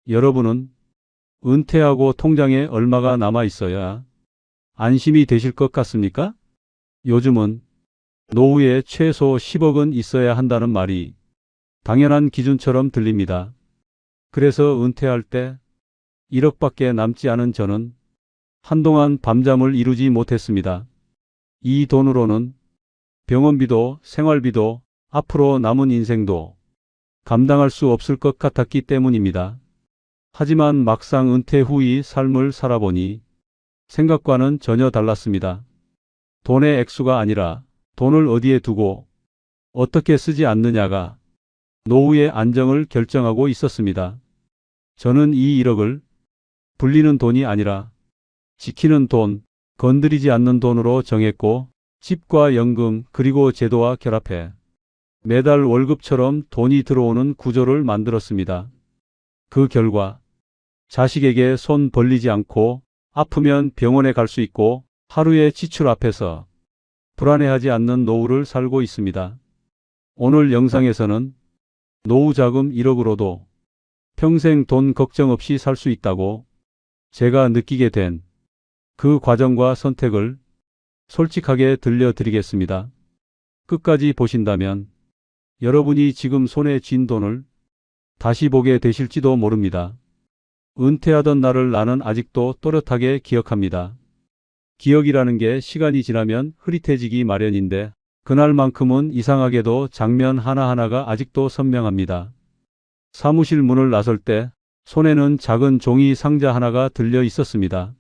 여러분은 은퇴하고 통장에 얼마가 남아 있어야 안심이 되실 것 같습니까? 요즘은 노후에 최소 10억은 있어야 한다는 말이 당연한 기준처럼 들립니다. 그래서 은퇴할 때 1억밖에 남지 않은 저는 한동안 밤잠을 이루지 못했습니다. 이 돈으로는 병원비도 생활비도 앞으로 남은 인생도 감당할 수 없을 것 같았기 때문입니다. 하지만 막상 은퇴 후의 삶을 살아보니 생각과는 전혀 달랐습니다. 돈의 액수가 아니라 돈을 어디에 두고 어떻게 쓰지 않느냐가 노후의 안정을 결정하고 있었습니다. 저는 이 1억을 불리는 돈이 아니라 지키는 돈, 건드리지 않는 돈으로 정했고 집과 연금 그리고 제도와 결합해 매달 월급처럼 돈이 들어오는 구조를 만들었습니다. 그 결과 자식에게 손 벌리지 않고 아프면 병원에 갈 수 있고 하루의 지출 앞에서 불안해하지 않는 노후를 살고 있습니다. 오늘 영상에서는 노후 자금 1억으로도 평생 돈 걱정 없이 살 수 있다고 제가 느끼게 된 그 과정과 선택을 솔직하게 들려드리겠습니다. 끝까지 보신다면 여러분이 지금 손에 쥔 돈을 다시 보게 되실지도 모릅니다. 은퇴하던 날을 나는 아직도 또렷하게 기억합니다. 기억이라는 게 시간이 지나면 흐릿해지기 마련인데 그날만큼은 이상하게도 장면 하나하나가 아직도 선명합니다. 사무실 문을 나설 때 손에는 작은 종이 상자 하나가 들려 있었습니다.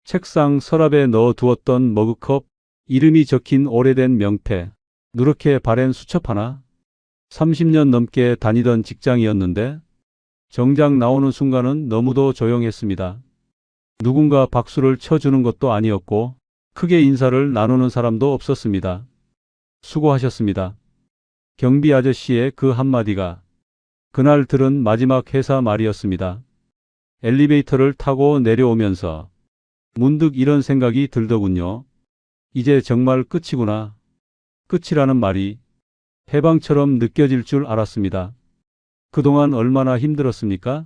책상 서랍에 넣어 두었던 머그컵, 이름이 적힌 오래된 명패, 누렇게 바랜 수첩 하나. 30년 넘게 다니던 직장이었는데 정작 나오는 순간은 너무도 조용했습니다. 누군가 박수를 쳐주는 것도 아니었고 크게 인사를 나누는 사람도 없었습니다. 수고하셨습니다. 경비 아저씨의 그 한마디가 그날 들은 마지막 회사 말이었습니다. 엘리베이터를 타고 내려오면서 문득 이런 생각이 들더군요. 이제 정말 끝이구나. 끝이라는 말이 해방처럼 느껴질 줄 알았습니다. 그동안 얼마나 힘들었습니까?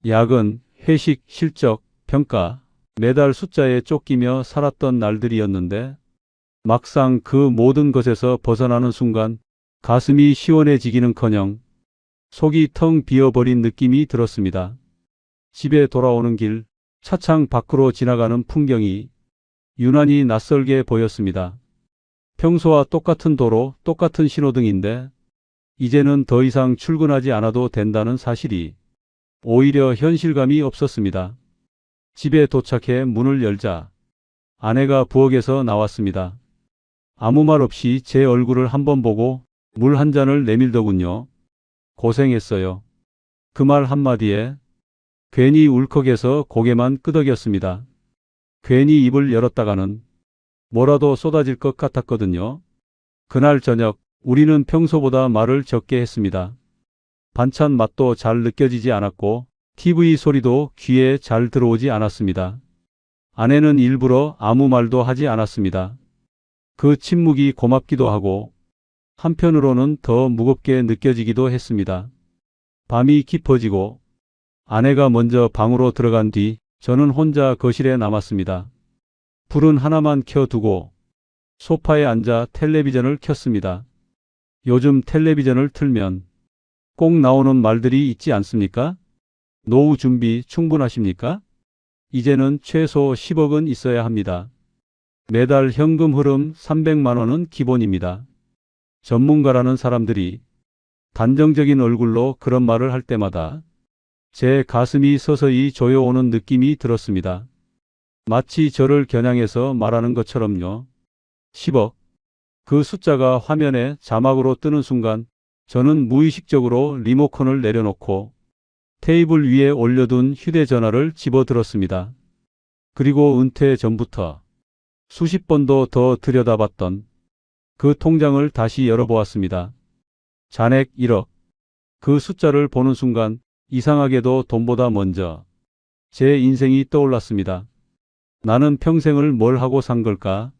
야근, 회식, 실적, 평가, 매달 숫자에 쫓기며 살았던 날들이었는데 막상 그 모든 것에서 벗어나는 순간 가슴이 시원해지기는커녕 속이 텅 비어버린 느낌이 들었습니다. 집에 돌아오는 길, 차창 밖으로 지나가는 풍경이 유난히 낯설게 보였습니다. 평소와 똑같은 도로, 똑같은 신호등인데 이제는 더 이상 출근하지 않아도 된다는 사실이 오히려 현실감이 없었습니다. 집에 도착해 문을 열자 아내가 부엌에서 나왔습니다. 아무 말 없이 제 얼굴을 한번 보고 물 한 잔을 내밀더군요. 고생했어요. 그 말 한마디에 괜히 울컥해서 고개만 끄덕였습니다. 괜히 입을 열었다가는 뭐라도 쏟아질 것 같았거든요. 그날 저녁 우리는 평소보다 말을 적게 했습니다. 반찬 맛도 잘 느껴지지 않았고 TV 소리도 귀에 잘 들어오지 않았습니다. 아내는 일부러 아무 말도 하지 않았습니다. 그 침묵이 고맙기도 하고 한편으로는 더 무겁게 느껴지기도 했습니다. 밤이 깊어지고 아내가 먼저 방으로 들어간 뒤 저는 혼자 거실에 남았습니다. 불은 하나만 켜두고 소파에 앉아 텔레비전을 켰습니다. 요즘 텔레비전을 틀면 꼭 나오는 말들이 있지 않습니까? 노후 준비 충분하십니까? 이제는 최소 10억은 있어야 합니다. 매달 현금 흐름 300만 원은 기본입니다. 전문가라는 사람들이 단정적인 얼굴로 그런 말을 할 때마다 제 가슴이 서서히 조여오는 느낌이 들었습니다. 마치 저를 겨냥해서 말하는 것처럼요. 10억. 그 숫자가 화면에 자막으로 뜨는 순간 저는 무의식적으로 리모컨을 내려놓고 테이블 위에 올려둔 휴대전화를 집어들었습니다. 그리고 은퇴 전부터 수십 번도 더 들여다봤던 그 통장을 다시 열어보았습니다. 잔액 1억. 그 숫자를 보는 순간 이상하게도 돈보다 먼저 제 인생이 떠올랐습니다. 나는 평생을 뭘 하고 산 걸까?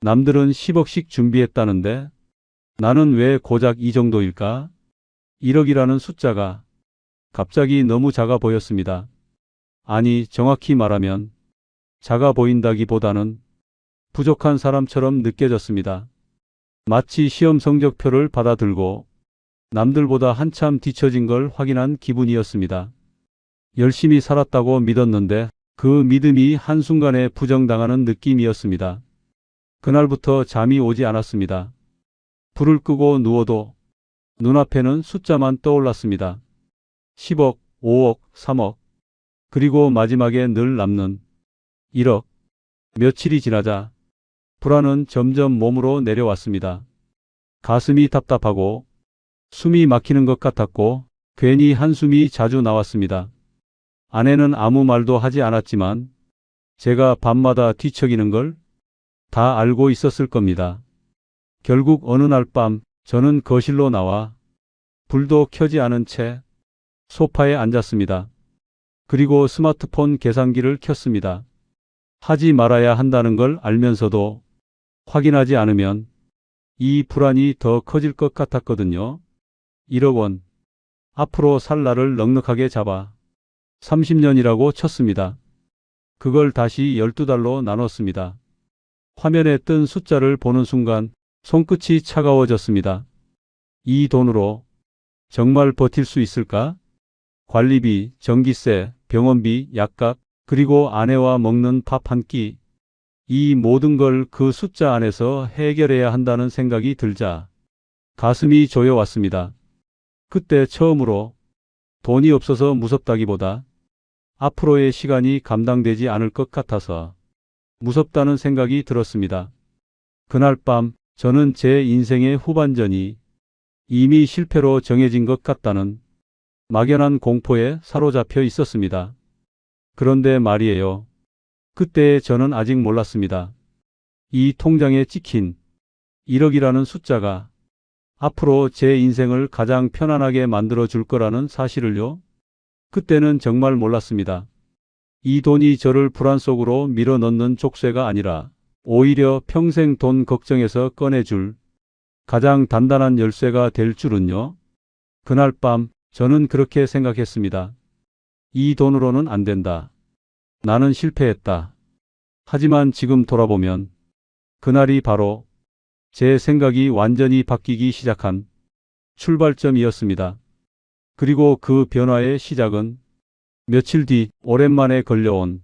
남들은 10억씩 준비했다는데 나는 왜 고작 이 정도일까? 1억이라는 숫자가 갑자기 너무 작아 보였습니다. 아니, 정확히 말하면 작아 보인다기보다는 부족한 사람처럼 느껴졌습니다. 마치 시험 성적표를 받아들고 남들보다 한참 뒤처진 걸 확인한 기분이었습니다. 열심히 살았다고 믿었는데 그 믿음이 한순간에 부정당하는 느낌이었습니다. 그날부터 잠이 오지 않았습니다. 불을 끄고 누워도 눈앞에는 숫자만 떠올랐습니다. 10억, 5억, 3억, 그리고 마지막에 늘 남는 1억. 며칠이 지나자 불안은 점점 몸으로 내려왔습니다. 가슴이 답답하고 숨이 막히는 것 같았고 괜히 한숨이 자주 나왔습니다. 아내는 아무 말도 하지 않았지만 제가 밤마다 뒤척이는 걸 다 알고 있었을 겁니다. 결국 어느 날 밤 저는 거실로 나와 불도 켜지 않은 채 소파에 앉았습니다. 그리고 스마트폰 계산기를 켰습니다. 하지 말아야 한다는 걸 알면서도 확인하지 않으면 이 불안이 더 커질 것 같았거든요. 1억 원. 앞으로 살 날을 넉넉하게 잡아 30년이라고 쳤습니다. 그걸 다시 12달로 나눴습니다. 화면에 뜬 숫자를 보는 순간 손끝이 차가워졌습니다. 이 돈으로 정말 버틸 수 있을까? 관리비, 전기세, 병원비, 약값, 그리고 아내와 먹는 밥 한 끼. 이 모든 걸 그 숫자 안에서 해결해야 한다는 생각이 들자 가슴이 조여왔습니다. 그때 처음으로 돈이 없어서 무섭다기보다 앞으로의 시간이 감당되지 않을 것 같아서 무섭다는 생각이 들었습니다. 그날 밤 저는 제 인생의 후반전이 이미 실패로 정해진 것 같다는 막연한 공포에 사로잡혀 있었습니다. 그런데 말이에요. 그때 저는 아직 몰랐습니다. 이 통장에 찍힌 1억이라는 숫자가 앞으로 제 인생을 가장 편안하게 만들어 줄 거라는 사실을요. 그때는 정말 몰랐습니다. 이 돈이 저를 불안 속으로 밀어넣는 족쇄가 아니라 오히려 평생 돈 걱정에서 꺼내줄 가장 단단한 열쇠가 될 줄은요. 그날 밤 저는 그렇게 생각했습니다. 이 돈으로는 안 된다. 나는 실패했다. 하지만 지금 돌아보면 그날이 바로 제 생각이 완전히 바뀌기 시작한 출발점이었습니다. 그리고 그 변화의 시작은 며칠 뒤 오랜만에 걸려온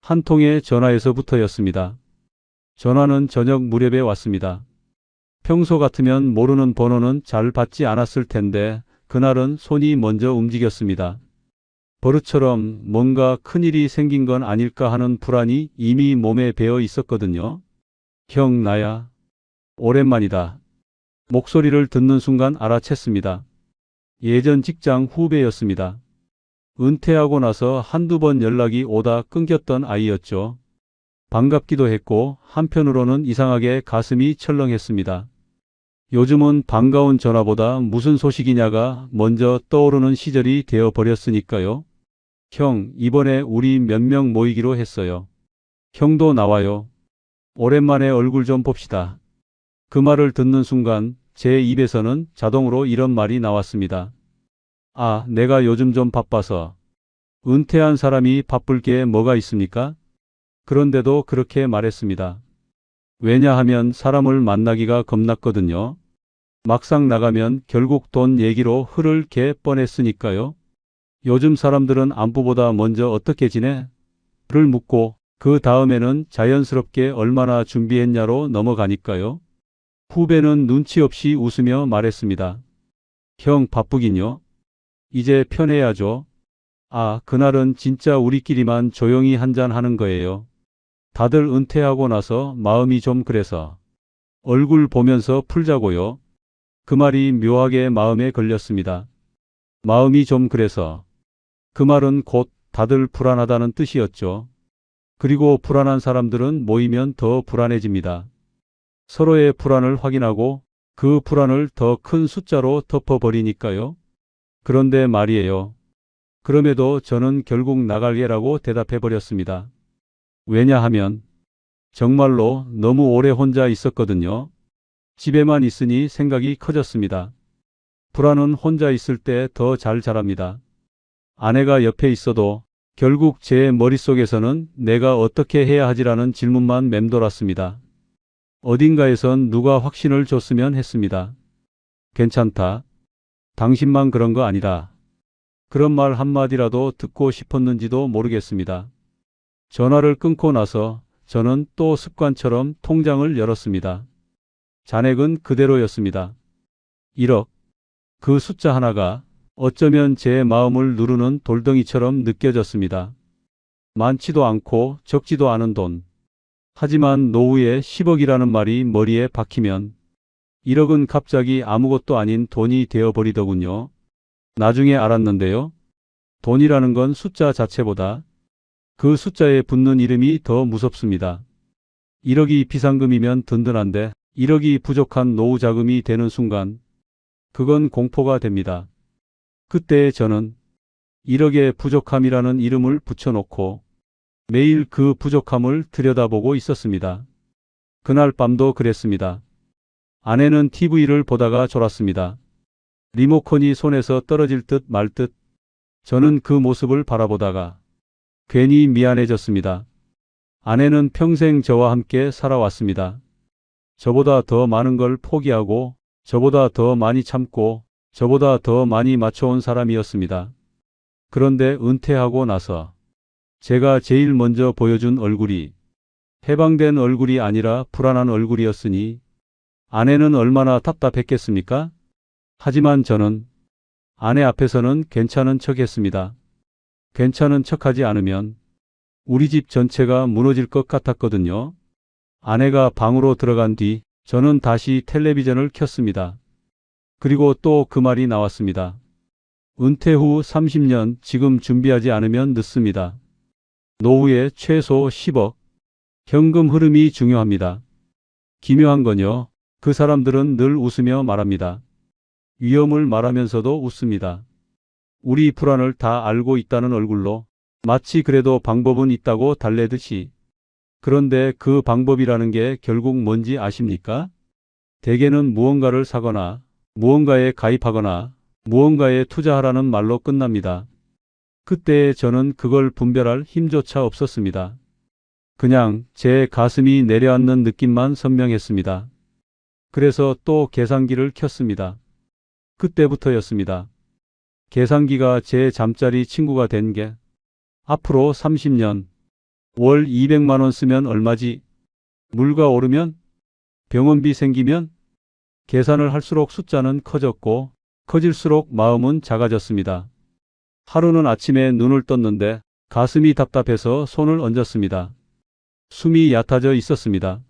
한 통의 전화에서부터였습니다. 전화는 저녁 무렵에 왔습니다. 평소 같으면 모르는 번호는 잘 받지 않았을 텐데 그날은 손이 먼저 움직였습니다. 버릇처럼 뭔가 큰일이 생긴 건 아닐까 하는 불안이 이미 몸에 배어 있었거든요. 형, 나야. 오랜만이다. 목소리를 듣는 순간 알아챘습니다. 예전 직장 후배였습니다. 은퇴하고 나서 한두 번 연락이 오다 끊겼던 아이였죠. 반갑기도 했고 한편으로는 이상하게 가슴이 철렁했습니다. 요즘은 반가운 전화보다 무슨 소식이냐가 먼저 떠오르는 시절이 되어버렸으니까요. 형, 이번에 우리 몇 명 모이기로 했어요. 형도 나와요. 오랜만에 얼굴 좀 봅시다. 그 말을 듣는 순간 제 입에서는 자동으로 이런 말이 나왔습니다. 아, 내가 요즘 좀 바빠서. 은퇴한 사람이 바쁠 게 뭐가 있습니까? 그런데도 그렇게 말했습니다. 왜냐하면 사람을 만나기가 겁났거든요. 막상 나가면 결국 돈 얘기로 흐를 게 뻔했으니까요. 요즘 사람들은 안부보다 먼저 어떻게 지내? 를 묻고 그 다음에는 자연스럽게 얼마나 준비했냐로 넘어가니까요. 후배는 눈치 없이 웃으며 말했습니다. 형, 바쁘긴요. 이제 편해야죠. 아, 그날은 진짜 우리끼리만 조용히 한잔 하는 거예요. 다들 은퇴하고 나서 마음이 좀 그래서 얼굴 보면서 풀자고요. 그 말이 묘하게 마음에 걸렸습니다. 마음이 좀 그래서. 그 말은 곧 다들 불안하다는 뜻이었죠. 그리고 불안한 사람들은 모이면 더 불안해집니다. 서로의 불안을 확인하고 그 불안을 더 큰 숫자로 덮어버리니까요. 그런데 말이에요. 그럼에도 저는 결국 나갈게라고 대답해버렸습니다. 왜냐하면 정말로 너무 오래 혼자 있었거든요. 집에만 있으니 생각이 커졌습니다. 불안은 혼자 있을 때 더 잘 자랍니다. 아내가 옆에 있어도 결국 제 머릿속에서는 내가 어떻게 해야 하지라는 질문만 맴돌았습니다. 어딘가에선 누가 확신을 줬으면 했습니다. 괜찮다. 당신만 그런 거 아니다. 그런 말 한마디라도 듣고 싶었는지도 모르겠습니다. 전화를 끊고 나서 저는 또 습관처럼 통장을 열었습니다. 잔액은 그대로였습니다. 1억. 그 숫자 하나가 어쩌면 제 마음을 누르는 돌덩이처럼 느껴졌습니다. 많지도 않고 적지도 않은 돈. 하지만 노후에 10억이라는 말이 머리에 박히면 1억은 갑자기 아무것도 아닌 돈이 되어버리더군요. 나중에 알았는데요. 돈이라는 건 숫자 자체보다 그 숫자에 붙는 이름이 더 무섭습니다. 1억이 비상금이면 든든한데 1억이 부족한 노후 자금이 되는 순간 그건 공포가 됩니다. 그때 저는 1억의 부족함이라는 이름을 붙여놓고 매일 그 부족함을 들여다보고 있었습니다. 그날 밤도 그랬습니다. 아내는 TV를 보다가 졸았습니다. 리모컨이 손에서 떨어질 듯 말 듯 저는 그 모습을 바라보다가 괜히 미안해졌습니다. 아내는 평생 저와 함께 살아왔습니다. 저보다 더 많은 걸 포기하고 저보다 더 많이 참고 저보다 더 많이 맞춰온 사람이었습니다. 그런데 은퇴하고 나서 제가 제일 먼저 보여준 얼굴이 해방된 얼굴이 아니라 불안한 얼굴이었으니 아내는 얼마나 답답했겠습니까? 하지만 저는 아내 앞에서는 괜찮은 척 했습니다. 괜찮은 척하지 않으면 우리 집 전체가 무너질 것 같았거든요. 아내가 방으로 들어간 뒤 저는 다시 텔레비전을 켰습니다. 그리고 또 그 말이 나왔습니다. 은퇴 후 30년 지금 준비하지 않으면 늦습니다. 노후에 최소 10억. 현금 흐름이 중요합니다. 기묘한 건요. 그 사람들은 늘 웃으며 말합니다. 위험을 말하면서도 웃습니다. 우리 불안을 다 알고 있다는 얼굴로 마치 그래도 방법은 있다고 달래듯이. 그런데 그 방법이라는 게 결국 뭔지 아십니까? 대개는 무언가를 사거나 무언가에 가입하거나 무언가에 투자하라는 말로 끝납니다. 그때 저는 그걸 분별할 힘조차 없었습니다. 그냥 제 가슴이 내려앉는 느낌만 선명했습니다. 그래서 또 계산기를 켰습니다. 그때부터였습니다. 계산기가 제 잠자리 친구가 된 게 앞으로 30년 월 200만 원 쓰면 얼마지? 물가 오르면? 병원비 생기면? 계산을 할수록 숫자는 커졌고 커질수록 마음은 작아졌습니다. 하루는 아침에 눈을 떴는데 가슴이 답답해서 손을 얹었습니다. 숨이 얕아져 있었습니다.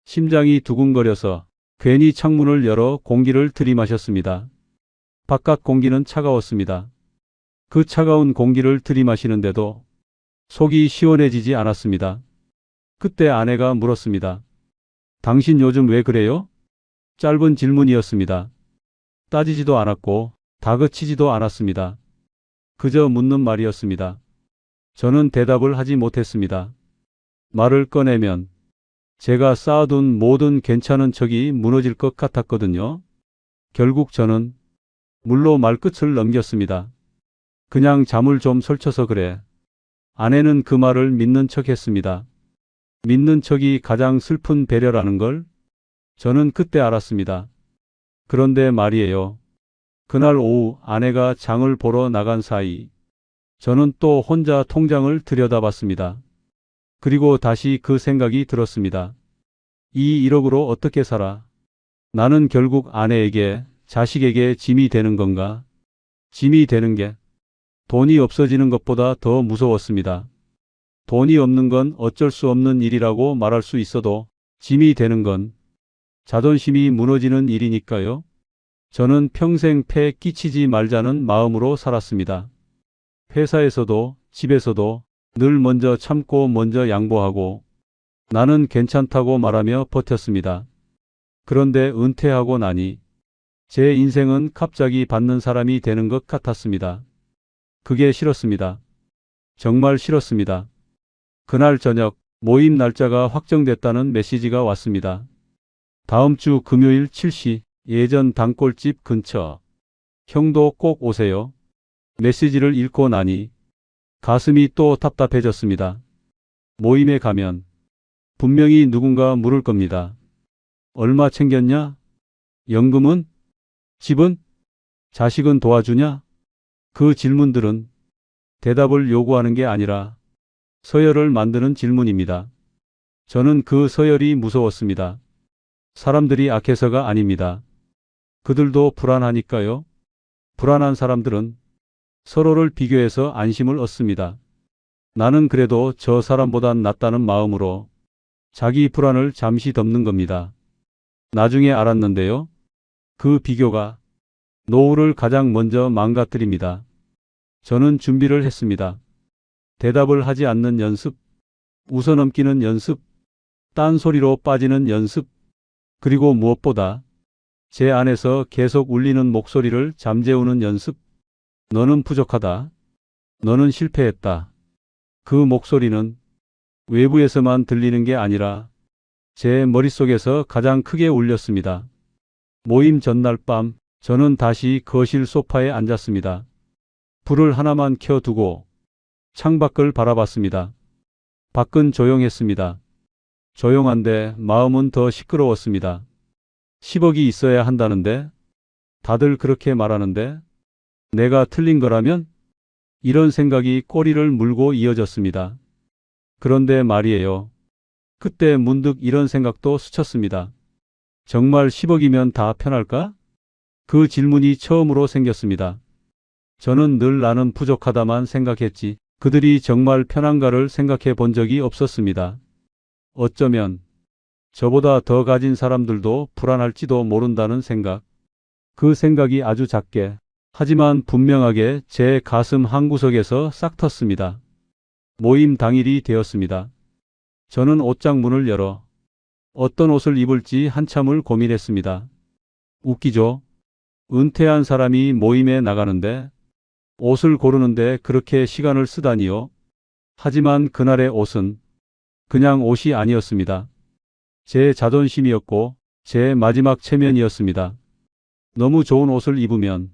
심장이 두근거려서 괜히 창문을 열어 공기를 들이마셨습니다. 바깥 공기는 차가웠습니다. 그 차가운 공기를 들이마시는데도 속이 시원해지지 않았습니다. 그때 아내가 물었습니다. 당신 요즘 왜 그래요? 짧은 질문이었습니다. 따지지도 않았고 다그치지도 않았습니다. 그저 묻는 말이었습니다. 저는 대답을 하지 못했습니다. 말을 꺼내면 제가 쌓아둔 모든 괜찮은 척이 무너질 것 같았거든요. 결국 저는 물로 말끝을 넘겼습니다. 그냥 잠을 좀 설쳐서 그래. 아내는 그 말을 믿는 척 했습니다. 믿는 척이 가장 슬픈 배려라는 걸 저는 그때 알았습니다. 그런데 말이에요. 그날 오후 아내가 장을 보러 나간 사이 저는 또 혼자 통장을 들여다봤습니다. 그리고 다시 그 생각이 들었습니다. 이 1억으로 어떻게 살아? 나는 결국 아내에게, 자식에게 짐이 되는 건가? 짐이 되는 게 돈이 없어지는 것보다 더 무서웠습니다. 돈이 없는 건 어쩔 수 없는 일이라고 말할 수 있어도 짐이 되는 건 자존심이 무너지는 일이니까요. 저는 평생 폐 끼치지 말자는 마음으로 살았습니다. 회사에서도 집에서도 늘 먼저 참고 먼저 양보하고 나는 괜찮다고 말하며 버텼습니다. 그런데 은퇴하고 나니 제 인생은 갑자기 받는 사람이 되는 것 같았습니다. 그게 싫었습니다. 정말 싫었습니다. 그날 저녁 모임 날짜가 확정됐다는 메시지가 왔습니다. 다음 주 금요일 7시 예전 단골집 근처. 형도 꼭 오세요. 메시지를 읽고 나니 가슴이 또 답답해졌습니다. 모임에 가면 분명히 누군가 물을 겁니다. 얼마 챙겼냐? 연금은? 집은? 자식은 도와주냐? 그 질문들은 대답을 요구하는 게 아니라 서열을 만드는 질문입니다. 저는 그 서열이 무서웠습니다. 사람들이 악해서가 아닙니다. 그들도 불안하니까요. 불안한 사람들은 서로를 비교해서 안심을 얻습니다. 나는 그래도 저 사람보단 낫다는 마음으로 자기 불안을 잠시 덮는 겁니다. 나중에 알았는데요. 그 비교가 노후를 가장 먼저 망가뜨립니다. 저는 준비를 했습니다. 대답을 하지 않는 연습, 웃어넘기는 연습, 딴소리로 빠지는 연습, 그리고 무엇보다 제 안에서 계속 울리는 목소리를 잠재우는 연습. 너는 부족하다. 너는 실패했다. 그 목소리는 외부에서만 들리는 게 아니라 제 머릿속에서 가장 크게 울렸습니다. 모임 전날 밤 저는 다시 거실 소파에 앉았습니다. 불을 하나만 켜두고 창밖을 바라봤습니다. 밖은 조용했습니다. 조용한데 마음은 더 시끄러웠습니다. 10억이 있어야 한다는데, 다들 그렇게 말하는데, 내가 틀린 거라면? 이런 생각이 꼬리를 물고 이어졌습니다. 그런데 말이에요. 그때 문득 이런 생각도 스쳤습니다. 정말 10억이면 다 편할까? 그 질문이 처음으로 생겼습니다. 저는 늘 나는 부족하다만 생각했지 그들이 정말 편한가를 생각해 본 적이 없었습니다. 어쩌면 저보다 더 가진 사람들도 불안할지도 모른다는 생각. 그 생각이 아주 작게 하지만 분명하게 제 가슴 한구석에서 싹 텄습니다. 모임 당일이 되었습니다. 저는 옷장 문을 열어 어떤 옷을 입을지 한참을 고민했습니다. 웃기죠? 은퇴한 사람이 모임에 나가는데 옷을 고르는데 그렇게 시간을 쓰다니요. 하지만 그날의 옷은 그냥 옷이 아니었습니다. 제 자존심이었고 제 마지막 체면이었습니다. 너무 좋은 옷을 입으면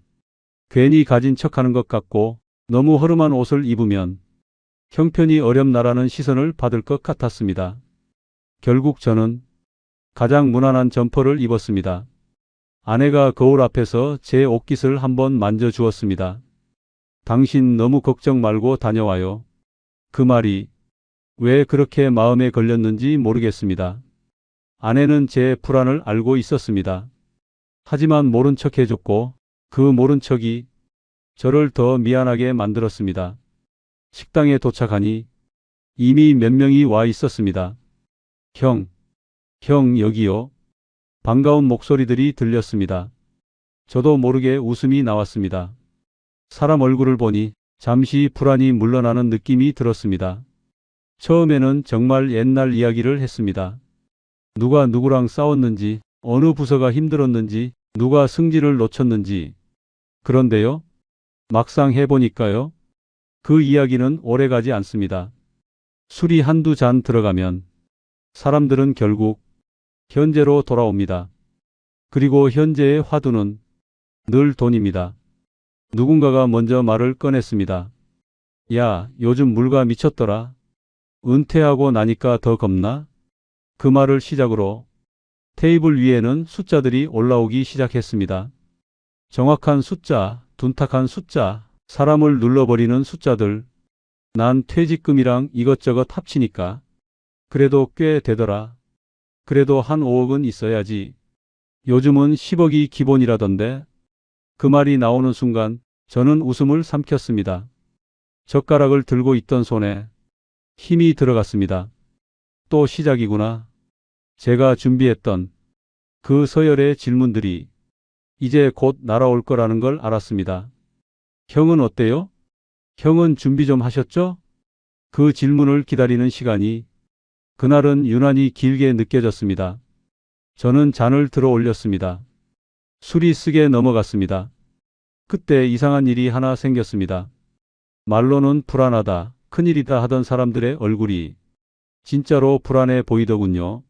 괜히 가진 척하는 것 같고 너무 허름한 옷을 입으면 형편이 어렵나라는 시선을 받을 것 같았습니다. 결국 저는 가장 무난한 점퍼를 입었습니다. 아내가 거울 앞에서 제 옷깃을 한번 만져주었습니다. 당신 너무 걱정 말고 다녀와요. 그 말이 왜 그렇게 마음에 걸렸는지 모르겠습니다. 아내는 제 불안을 알고 있었습니다. 하지만 모른 척 해줬고 그 모른 척이 저를 더 미안하게 만들었습니다. 식당에 도착하니 이미 몇 명이 와 있었습니다. 형 여기요. 반가운 목소리들이 들렸습니다. 저도 모르게 웃음이 나왔습니다. 사람 얼굴을 보니 잠시 불안이 물러나는 느낌이 들었습니다. 처음에는 정말 옛날 이야기를 했습니다. 누가 누구랑 싸웠는지, 어느 부서가 힘들었는지, 누가 승진을 놓쳤는지. 그런데요, 막상 해보니까요, 그 이야기는 오래가지 않습니다. 술이 한두 잔 들어가면 사람들은 결국 현재로 돌아옵니다. 그리고 현재의 화두는 늘 돈입니다. 누군가가 먼저 말을 꺼냈습니다. 야, 요즘 물가 미쳤더라. 은퇴하고 나니까 더 겁나? 그 말을 시작으로 테이블 위에는 숫자들이 올라오기 시작했습니다. 정확한 숫자, 둔탁한 숫자, 사람을 눌러버리는 숫자들. 난 퇴직금이랑 이것저것 합치니까 그래도 꽤 되더라. 그래도 한 5억은 있어야지. 요즘은 10억이 기본이라던데. 그 말이 나오는 순간 저는 웃음을 삼켰습니다. 젓가락을 들고 있던 손에 힘이 들어갔습니다. 또 시작이구나. 제가 준비했던 그 서열의 질문들이 이제 곧 날아올 거라는 걸 알았습니다. 형은 어때요? 형은 준비 좀 하셨죠? 그 질문을 기다리는 시간이 그날은 유난히 길게 느껴졌습니다. 저는 잔을 들어 올렸습니다. 술이 쓰게 넘어갔습니다. 그때 이상한 일이 하나 생겼습니다. 말로는 불안하다, 큰일이다 하던 사람들의 얼굴이 진짜로 불안해 보이더군요.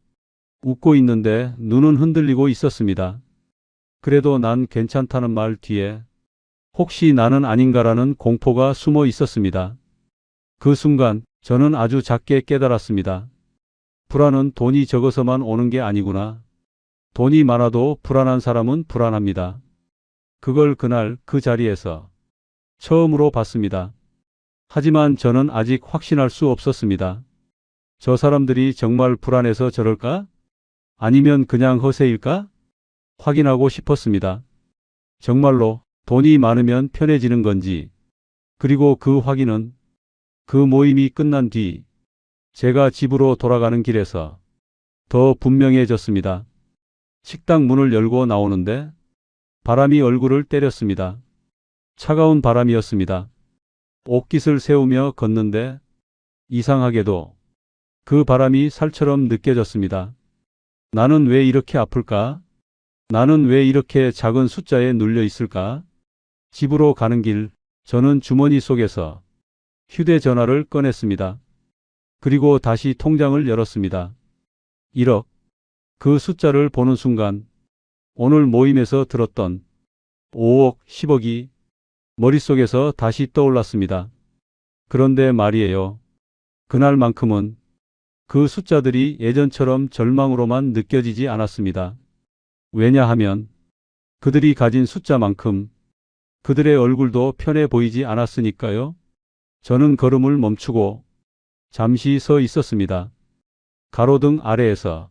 웃고 있는데 눈은 흔들리고 있었습니다. 그래도 난 괜찮다는 말 뒤에 혹시 나는 아닌가라는 공포가 숨어 있었습니다. 그 순간 저는 아주 작게 깨달았습니다. 불안은 돈이 적어서만 오는 게 아니구나. 돈이 많아도 불안한 사람은 불안합니다. 그걸 그날 그 자리에서 처음으로 봤습니다. 하지만 저는 아직 확신할 수 없었습니다. 저 사람들이 정말 불안해서 저럴까? 아니면 그냥 허세일까? 확인하고 싶었습니다. 정말로 돈이 많으면 편해지는 건지, 그리고 그 확인은 그 모임이 끝난 뒤 제가 집으로 돌아가는 길에서 더 분명해졌습니다. 식당 문을 열고 나오는데 바람이 얼굴을 때렸습니다. 차가운 바람이었습니다. 옷깃을 세우며 걷는데 이상하게도 그 바람이 살처럼 느껴졌습니다. 나는 왜 이렇게 아플까? 나는 왜 이렇게 작은 숫자에 눌려 있을까? 집으로 가는 길, 저는 주머니 속에서 휴대전화를 꺼냈습니다. 그리고 다시 통장을 열었습니다. 1억. 그 숫자를 보는 순간 오늘 모임에서 들었던 5억, 10억이 머릿속에서 다시 떠올랐습니다. 그런데 말이에요. 그날만큼은 그 숫자들이 예전처럼 절망으로만 느껴지지 않았습니다. 왜냐하면 그들이 가진 숫자만큼 그들의 얼굴도 편해 보이지 않았으니까요. 저는 걸음을 멈추고 잠시 서 있었습니다. 가로등 아래에서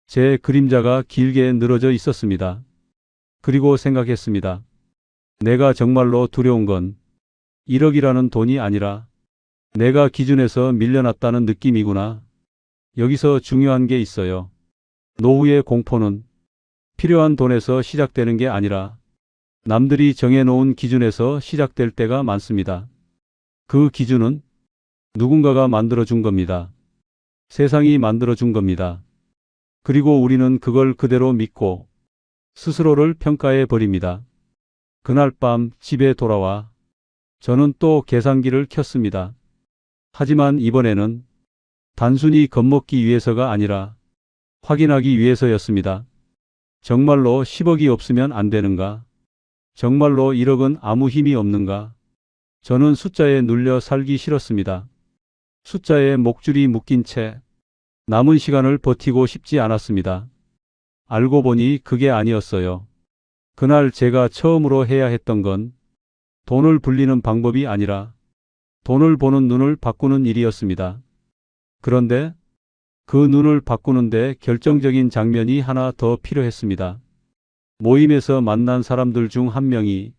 제 그림자가 길게 늘어져 있었습니다. 그리고 생각했습니다. 내가 정말로 두려운 건 1억이라는 돈이 아니라 내가 기준에서 밀려났다는 느낌이구나. 여기서 중요한 게 있어요. 노후의 공포는 필요한 돈에서 시작되는 게 아니라 남들이 정해놓은 기준에서 시작될 때가 많습니다. 그 기준은 누군가가 만들어준 겁니다. 세상이 만들어준 겁니다. 그리고 우리는 그걸 그대로 믿고 스스로를 평가해 버립니다. 그날 밤 집에 돌아와 저는 또 계산기를 켰습니다. 하지만 이번에는 단순히 겁먹기 위해서가 아니라 확인하기 위해서였습니다. 정말로 10억이 없으면 안 되는가? 정말로 1억은 아무 힘이 없는가? 저는 숫자에 눌려 살기 싫었습니다. 숫자에 목줄이 묶인 채 남은 시간을 버티고 싶지 않았습니다. 알고 보니 그게 아니었어요. 그날 제가 처음으로 해야 했던 건 돈을 불리는 방법이 아니라 돈을 보는 눈을 바꾸는 일이었습니다. 그런데 그 눈을 바꾸는데 결정적인 장면이 하나 더 필요했습니다. 모임에서 만난 사람들 중 한 명이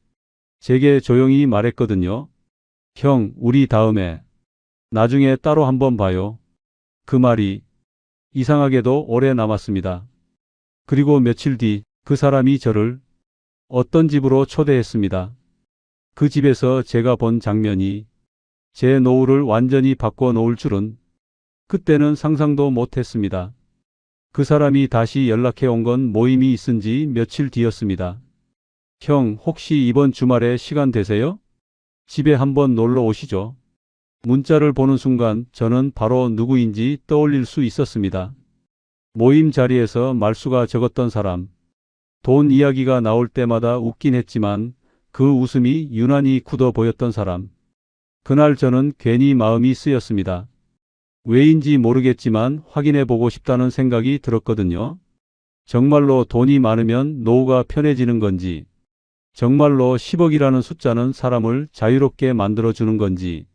제게 조용히 말했거든요. 형, 우리 다음에 나중에 따로 한번 봐요. 그 말이 이상하게도 오래 남았습니다. 그리고 며칠 뒤 그 사람이 저를 어떤 집으로 초대했습니다. 그 집에서 제가 본 장면이 제 노후를 완전히 바꿔 놓을 줄은 그때는 상상도 못했습니다. 그 사람이 다시 연락해 온 건 모임이 있은 지 며칠 뒤였습니다. 형, 혹시 이번 주말에 시간 되세요? 집에 한번 놀러 오시죠. 문자를 보는 순간 저는 바로 누구인지 떠올릴 수 있었습니다. 모임 자리에서 말수가 적었던 사람. 돈 이야기가 나올 때마다 웃긴 했지만 그 웃음이 유난히 굳어 보였던 사람. 그날 저는 괜히 마음이 쓰였습니다. 왜인지 모르겠지만 확인해 보고 싶다는 생각이 들었거든요. 정말로 돈이 많으면 노후가 편해지는 건지, 정말로 10억이라는 숫자는 사람을 자유롭게 만들어주는 건지.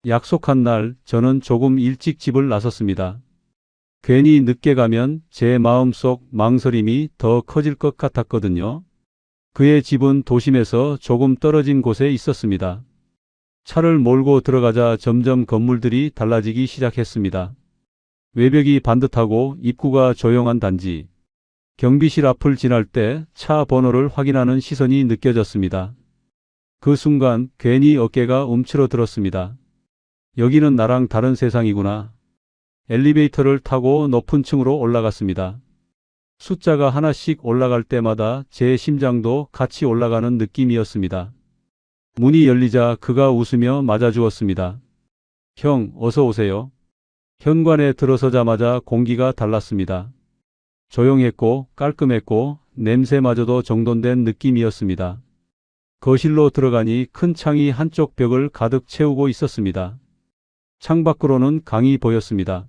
약속한 날 저는 조금 일찍 집을 나섰습니다. 괜히 늦게 가면 제 마음속 망설임이 더 커질 것 같았거든요. 그의 집은 도심에서 조금 떨어진 곳에 있었습니다. 차를 몰고 들어가자 점점 건물들이 달라지기 시작했습니다. 외벽이 반듯하고 입구가 조용한 단지. 경비실 앞을 지날 때 차 번호를 확인하는 시선이 느껴졌습니다. 그 순간 괜히 어깨가 움츠러들었습니다. 여기는 나랑 다른 세상이구나. 엘리베이터를 타고 높은 층으로 올라갔습니다. 숫자가 하나씩 올라갈 때마다 제 심장도 같이 올라가는 느낌이었습니다. 문이 열리자 그가 웃으며 맞아주었습니다. 형, 어서 오세요. 현관에 들어서자마자 공기가 달랐습니다. 조용했고 깔끔했고 냄새마저도 정돈된 느낌이었습니다. 거실로 들어가니 큰 창이 한쪽 벽을 가득 채우고 있었습니다. 창밖으로는 강이 보였습니다.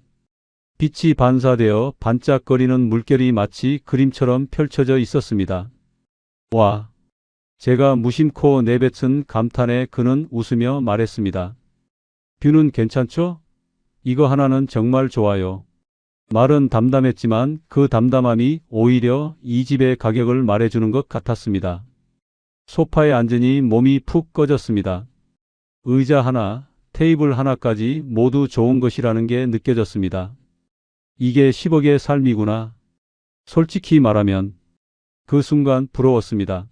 빛이 반사되어 반짝거리는 물결이 마치 그림처럼 펼쳐져 있었습니다. 와! 제가 무심코 내뱉은 감탄에 그는 웃으며 말했습니다. 뷰는 괜찮죠? 이거 하나는 정말 좋아요. 말은 담담했지만 그 담담함이 오히려 이 집의 가격을 말해주는 것 같았습니다. 소파에 앉으니 몸이 푹 꺼졌습니다. 의자 하나, 테이블 하나까지 모두 좋은 것이라는 게 느껴졌습니다. 이게 10억의 삶이구나. 솔직히 말하면 그 순간 부러웠습니다.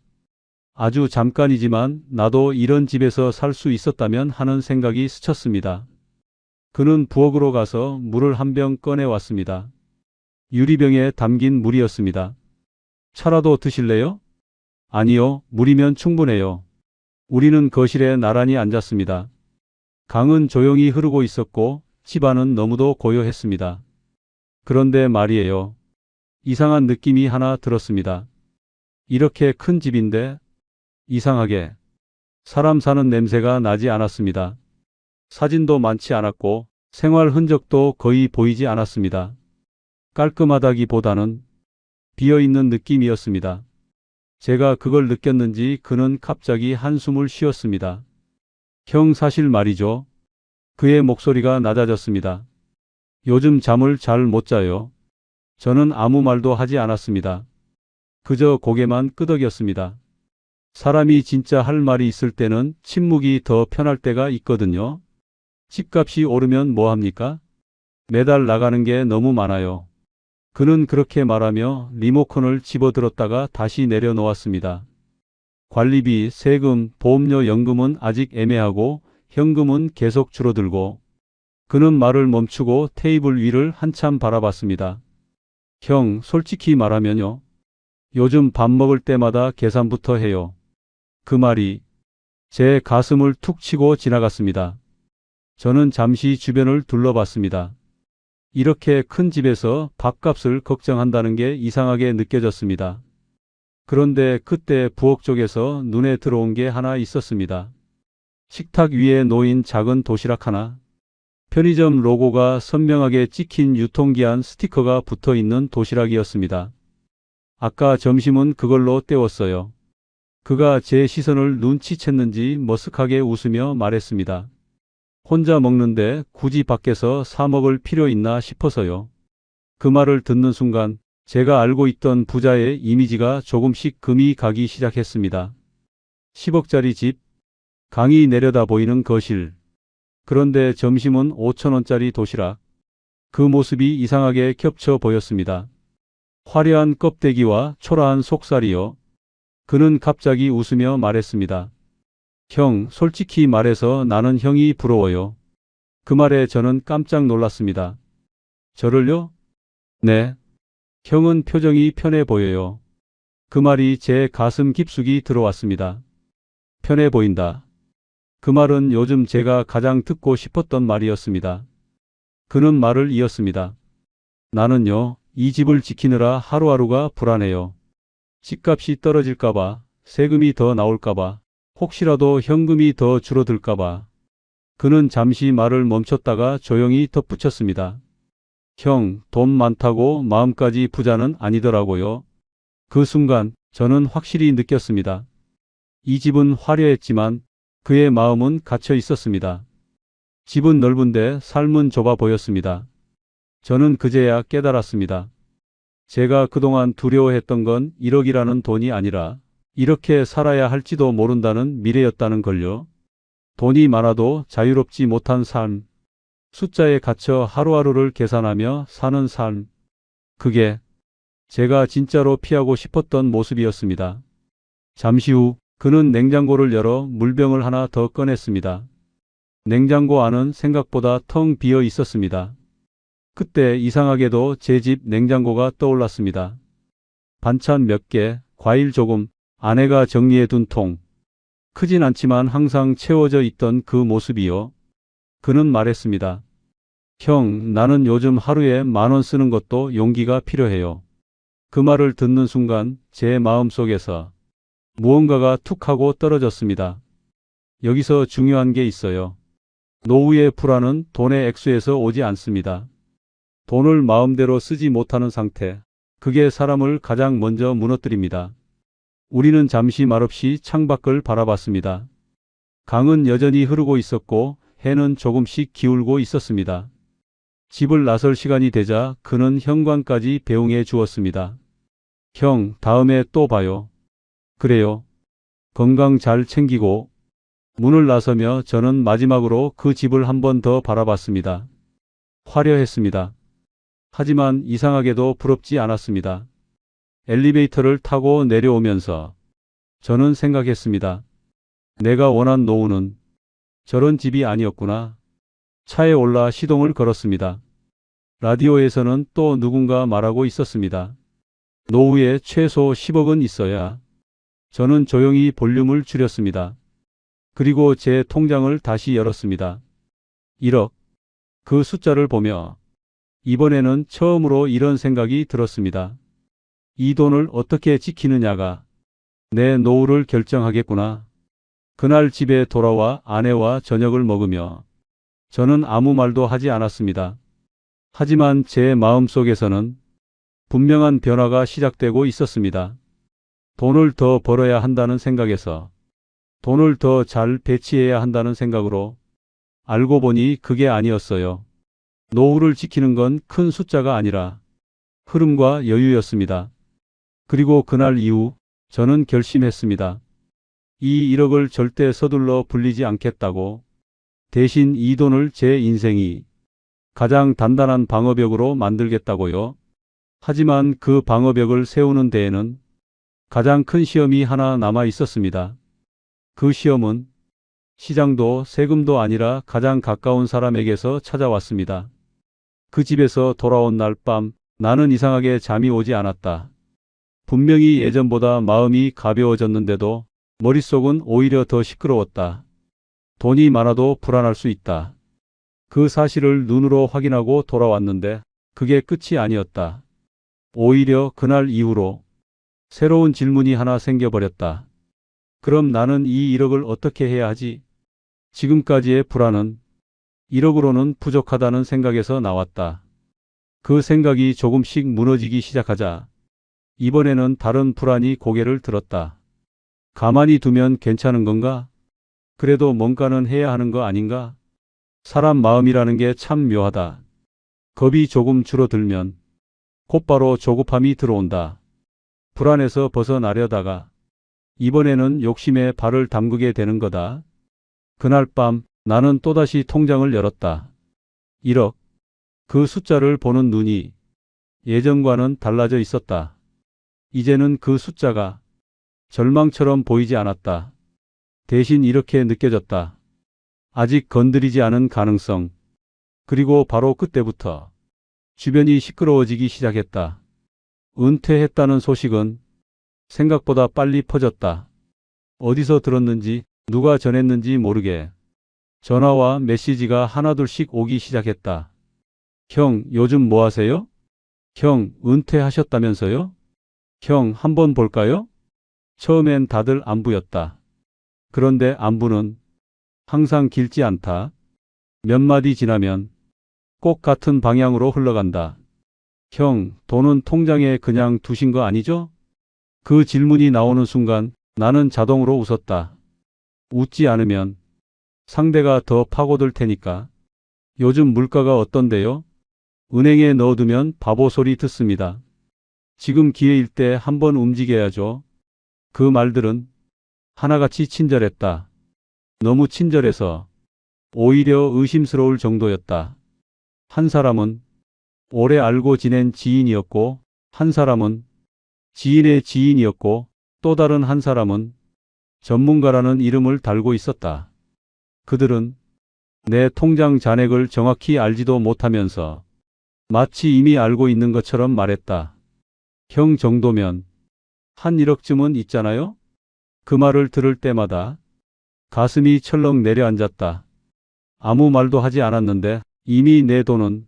아주 잠깐이지만 나도 이런 집에서 살 수 있었다면 하는 생각이 스쳤습니다. 그는 부엌으로 가서 물을 한 병 꺼내왔습니다. 유리병에 담긴 물이었습니다. 차라도 드실래요? 아니요, 물이면 충분해요. 우리는 거실에 나란히 앉았습니다. 강은 조용히 흐르고 있었고 집안은 너무도 고요했습니다. 그런데 말이에요. 이상한 느낌이 하나 들었습니다. 이렇게 큰 집인데 이상하게 사람 사는 냄새가 나지 않았습니다. 사진도 많지 않았고 생활 흔적도 거의 보이지 않았습니다. 깔끔하다기보다는 비어있는 느낌이었습니다. 제가 그걸 느꼈는지 그는 갑자기 한숨을 쉬었습니다. 형 사실 말이죠. 그의 목소리가 낮아졌습니다. 요즘 잠을 잘 못 자요. 저는 아무 말도 하지 않았습니다. 그저 고개만 끄덕였습니다. 사람이 진짜 할 말이 있을 때는 침묵이 더 편할 때가 있거든요. 집값이 오르면 뭐 합니까? 매달 나가는 게 너무 많아요. 그는 그렇게 말하며 리모컨을 집어들었다가 다시 내려놓았습니다. 관리비, 세금, 보험료, 연금은 아직 애매하고 현금은 계속 줄어들고 그는 말을 멈추고 테이블 위를 한참 바라봤습니다. 형, 솔직히 말하면요. 요즘 밥 먹을 때마다 계산부터 해요. 그 말이 제 가슴을 툭 치고 지나갔습니다. 저는 잠시 주변을 둘러봤습니다. 이렇게 큰 집에서 밥값을 걱정한다는 게 이상하게 느껴졌습니다. 그런데 그때 부엌 쪽에서 눈에 들어온 게 하나 있었습니다. 식탁 위에 놓인 작은 도시락 하나. 편의점 로고가 선명하게 찍힌 유통기한 스티커가 붙어 있는 도시락이었습니다. 아까 점심은 그걸로 때웠어요. 그가 제 시선을 눈치챘는지 머쓱하게 웃으며 말했습니다. 혼자 먹는데 굳이 밖에서 사 먹을 필요 있나 싶어서요. 그 말을 듣는 순간 제가 알고 있던 부자의 이미지가 조금씩 금이 가기 시작했습니다. 10억짜리 집, 강이 내려다 보이는 거실. 그런데 점심은 5천원짜리 도시락. 그 모습이 이상하게 겹쳐 보였습니다. 화려한 껍데기와 초라한 속살이요. 그는 갑자기 웃으며 말했습니다. 형, 솔직히 말해서 나는 형이 부러워요. 그 말에 저는 깜짝 놀랐습니다. 저를요? 네. 형은 표정이 편해 보여요. 그 말이 제 가슴 깊숙이 들어왔습니다. 편해 보인다. 그 말은 요즘 제가 가장 듣고 싶었던 말이었습니다. 그는 말을 이었습니다. 나는요, 이 집을 지키느라 하루하루가 불안해요. 집값이 떨어질까봐, 세금이 더 나올까봐, 혹시라도 현금이 더 줄어들까봐. 그는 잠시 말을 멈췄다가 조용히 덧붙였습니다. 형, 돈 많다고 마음까지 부자는 아니더라고요. 그 순간 저는 확실히 느꼈습니다. 이 집은 화려했지만 그의 마음은 갇혀 있었습니다. 집은 넓은데 삶은 좁아 보였습니다. 저는 그제야 깨달았습니다. 제가 그동안 두려워했던 건 1억이라는 돈이 아니라 이렇게 살아야 할지도 모른다는 미래였다는 걸요. 돈이 많아도 자유롭지 못한 삶. 숫자에 갇혀 하루하루를 계산하며 사는 삶. 그게 제가 진짜로 피하고 싶었던 모습이었습니다. 잠시 후 그는 냉장고를 열어 물병을 하나 더 꺼냈습니다. 냉장고 안은 생각보다 텅 비어 있었습니다. 그때 이상하게도 제 집 냉장고가 떠올랐습니다. 반찬 몇 개, 과일 조금, 아내가 정리해둔 통. 크진 않지만 항상 채워져 있던 그 모습이요. 그는 말했습니다. 형, 나는 요즘 하루에 10,000원 쓰는 것도 용기가 필요해요. 그 말을 듣는 순간 제 마음속에서 무언가가 툭 하고 떨어졌습니다. 여기서 중요한 게 있어요. 노후의 불안은 돈의 액수에서 오지 않습니다. 돈을 마음대로 쓰지 못하는 상태, 그게 사람을 가장 먼저 무너뜨립니다. 우리는 잠시 말없이 창밖을 바라봤습니다. 강은 여전히 흐르고 있었고 해는 조금씩 기울고 있었습니다. 집을 나설 시간이 되자 그는 현관까지 배웅해 주었습니다. 형, 다음에 또 봐요. 그래요. 건강 잘 챙기고. 문을 나서며 저는 마지막으로 그 집을 한 번 더 바라봤습니다. 화려했습니다. 하지만 이상하게도 부럽지 않았습니다. 엘리베이터를 타고 내려오면서 저는 생각했습니다. 내가 원한 노후는 저런 집이 아니었구나. 차에 올라 시동을 걸었습니다. 라디오에서는 또 누군가 말하고 있었습니다. 노후에 최소 10억은 있어야. 저는 조용히 볼륨을 줄였습니다. 그리고 제 통장을 다시 열었습니다. 1억. 그 숫자를 보며 이번에는 처음으로 이런 생각이 들었습니다. 이 돈을 어떻게 지키느냐가 내 노후를 결정하겠구나. 그날 집에 돌아와 아내와 저녁을 먹으며 저는 아무 말도 하지 않았습니다. 하지만 제 마음속에서는 분명한 변화가 시작되고 있었습니다. 돈을 더 벌어야 한다는 생각에서 돈을 더 잘 배치해야 한다는 생각으로 알고 보니 그게 아니었어요. 노후를 지키는 건 큰 숫자가 아니라 흐름과 여유였습니다. 그리고 그날 이후 저는 결심했습니다. 이 1억을 절대 서둘러 불리지 않겠다고. 대신 이 돈을 제 인생이 가장 단단한 방어벽으로 만들겠다고요. 하지만 그 방어벽을 세우는 데에는 가장 큰 시험이 하나 남아 있었습니다. 그 시험은 시장도 세금도 아니라 가장 가까운 사람에게서 찾아왔습니다. 그 집에서 돌아온 날 밤 나는 이상하게 잠이 오지 않았다. 분명히 예전보다 마음이 가벼워졌는데도 머릿속은 오히려 더 시끄러웠다. 돈이 많아도 불안할 수 있다. 그 사실을 눈으로 확인하고 돌아왔는데 그게 끝이 아니었다. 오히려 그날 이후로 새로운 질문이 하나 생겨버렸다. 그럼 나는 이 1억을 어떻게 해야 하지? 지금까지의 불안은 1억으로는 부족하다는 생각에서 나왔다. 그 생각이 조금씩 무너지기 시작하자 이번에는 다른 불안이 고개를 들었다. 가만히 두면 괜찮은 건가? 그래도 뭔가는 해야 하는 거 아닌가? 사람 마음이라는 게 참 묘하다. 겁이 조금 줄어들면 곧바로 조급함이 들어온다. 불안에서 벗어나려다가 이번에는 욕심에 발을 담그게 되는 거다. 그날 밤 나는 또다시 통장을 열었다. 1억. 그 숫자를 보는 눈이 예전과는 달라져 있었다. 이제는 그 숫자가 절망처럼 보이지 않았다. 대신 이렇게 느껴졌다. 아직 건드리지 않은 가능성. 그리고 바로 그때부터 주변이 시끄러워지기 시작했다. 은퇴했다는 소식은 생각보다 빨리 퍼졌다. 어디서 들었는지 누가 전했는지 모르게 전화와 메시지가 하나둘씩 오기 시작했다. 형, 요즘 뭐 하세요? 형, 은퇴하셨다면서요? 형, 한번 볼까요? 처음엔 다들 안부였다. 그런데 안부는 항상 길지 않다. 몇 마디 지나면 꼭 같은 방향으로 흘러간다. 형, 돈은 통장에 그냥 두신 거 아니죠? 그 질문이 나오는 순간 나는 자동으로 웃었다. 웃지 않으면 상대가 더 파고들 테니까. 요즘 물가가 어떤데요? 은행에 넣어두면 바보 소리 듣습니다. 지금 기회일 때 한번 움직여야죠. 그 말들은 하나같이 친절했다. 너무 친절해서 오히려 의심스러울 정도였다. 한 사람은 오래 알고 지낸 지인이었고, 한 사람은 지인의 지인이었고, 또 다른 한 사람은 전문가라는 이름을 달고 있었다. 그들은 내 통장 잔액을 정확히 알지도 못하면서 마치 이미 알고 있는 것처럼 말했다. 형 정도면 한 1억쯤은 있잖아요? 그 말을 들을 때마다 가슴이 철렁 내려앉았다. 아무 말도 하지 않았는데 이미 내 돈은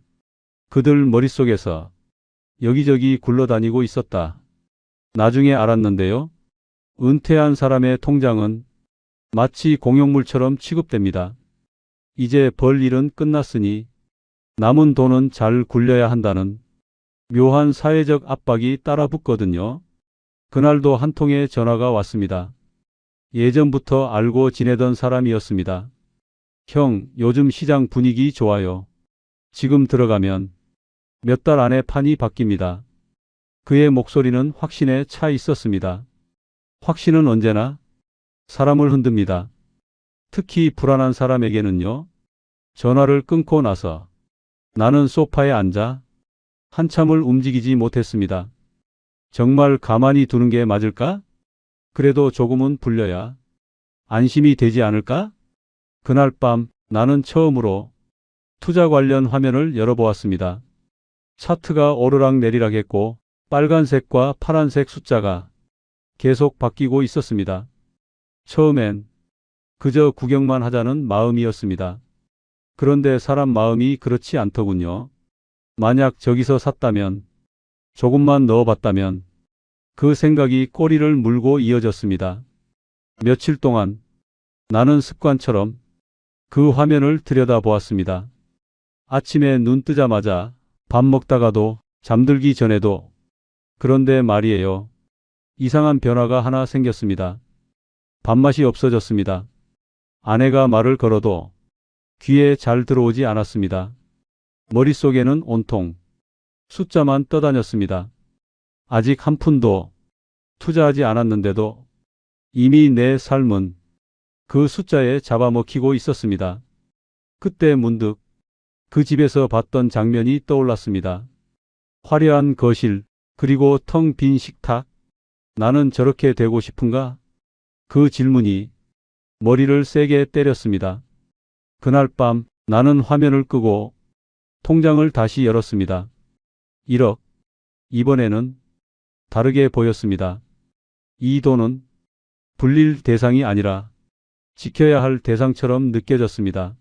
그들 머릿속에서 여기저기 굴러다니고 있었다. 나중에 알았는데요. 은퇴한 사람의 통장은 마치 공용물처럼 취급됩니다. 이제 벌 일은 끝났으니 남은 돈은 잘 굴려야 한다는 묘한 사회적 압박이 따라붙거든요. 그날도 한 통의 전화가 왔습니다. 예전부터 알고 지내던 사람이었습니다. 형, 요즘 시장 분위기 좋아요. 지금 들어가면 몇 달 안에 판이 바뀝니다. 그의 목소리는 확신에 차 있었습니다. 확신은 언제나 사람을 흔듭니다. 특히 불안한 사람에게는요. 전화를 끊고 나서 나는 소파에 앉아 한참을 움직이지 못했습니다. 정말 가만히 두는 게 맞을까? 그래도 조금은 불려야 안심이 되지 않을까? 그날 밤 나는 처음으로 투자 관련 화면을 열어보았습니다. 차트가 오르락내리락 했고 빨간색과 파란색 숫자가 계속 바뀌고 있었습니다. 처음엔 그저 구경만 하자는 마음이었습니다. 그런데 사람 마음이 그렇지 않더군요. 만약 저기서 샀다면, 조금만 넣어봤다면 그 생각이 꼬리를 물고 이어졌습니다. 며칠 동안 나는 습관처럼 그 화면을 들여다보았습니다. 아침에 눈 뜨자마자, 밥 먹다가도, 잠들기 전에도. 그런데 말이에요. 이상한 변화가 하나 생겼습니다. 밥맛이 없어졌습니다. 아내가 말을 걸어도 귀에 잘 들어오지 않았습니다. 머릿속에는 온통 숫자만 떠다녔습니다. 아직 한 푼도 투자하지 않았는데도 이미 내 삶은 그 숫자에 잡아먹히고 있었습니다. 그때 문득 그 집에서 봤던 장면이 떠올랐습니다. 화려한 거실, 그리고 텅 빈 식탁. 나는 저렇게 되고 싶은가? 그 질문이 머리를 세게 때렸습니다. 그날 밤 나는 화면을 끄고 통장을 다시 열었습니다. 1억. 이번에는 다르게 보였습니다. 이 돈은 불릴 대상이 아니라 지켜야 할 대상처럼 느껴졌습니다.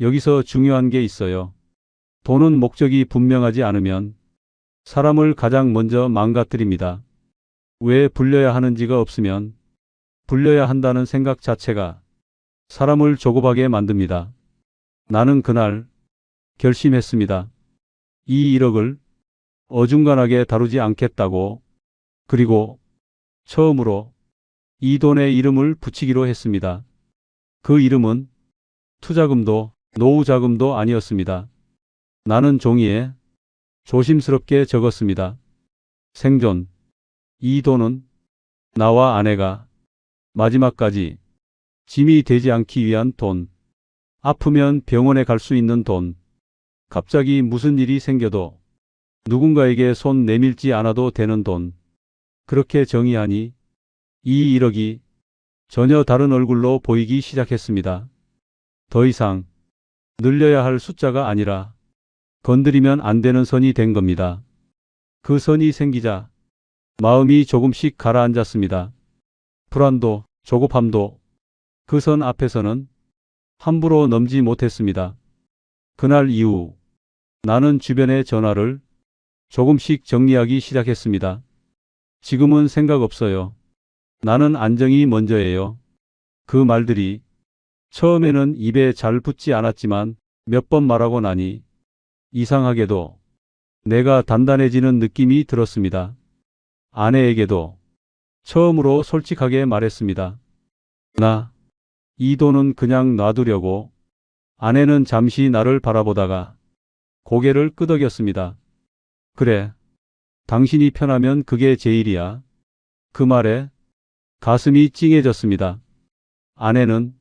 여기서 중요한 게 있어요. 돈은 목적이 분명하지 않으면 사람을 가장 먼저 망가뜨립니다. 왜 불려야 하는지가 없으면 불려야 한다는 생각 자체가 사람을 조급하게 만듭니다. 나는 그날 결심했습니다. 이 1억을 어중간하게 다루지 않겠다고. 그리고 처음으로 이 돈에 이름을 붙이기로 했습니다. 그 이름은 투자금도 노후자금도 아니었습니다. 나는 종이에 조심스럽게 적었습니다. 생존. 이 돈은 나와 아내가 마지막까지 짐이 되지 않기 위한 돈. 아프면 병원에 갈 수 있는 돈. 갑자기 무슨 일이 생겨도 누군가에게 손 내밀지 않아도 되는 돈. 그렇게 정의하니 이 1억이 전혀 다른 얼굴로 보이기 시작했습니다. 더 이상 늘려야 할 숫자가 아니라 건드리면 안 되는 선이 된 겁니다. 그 선이 생기자 마음이 조금씩 가라앉았습니다. 불안도, 조급함도 그 선 앞에서는 함부로 넘지 못했습니다. 그날 이후 나는 주변의 전화를 조금씩 정리하기 시작했습니다. 지금은 생각 없어요. 나는 안정이 먼저예요. 그 말들이 처음에는 입에 잘 붙지 않았지만 몇 번 말하고 나니 이상하게도 내가 단단해지는 느낌이 들었습니다. 아내에게도 처음으로 솔직하게 말했습니다. 이 돈은 그냥 놔두려고. 아내는 잠시 나를 바라보다가 고개를 끄덕였습니다. 그래, 당신이 편하면 그게 제일이야. 그 말에 가슴이 찡해졌습니다. 아내는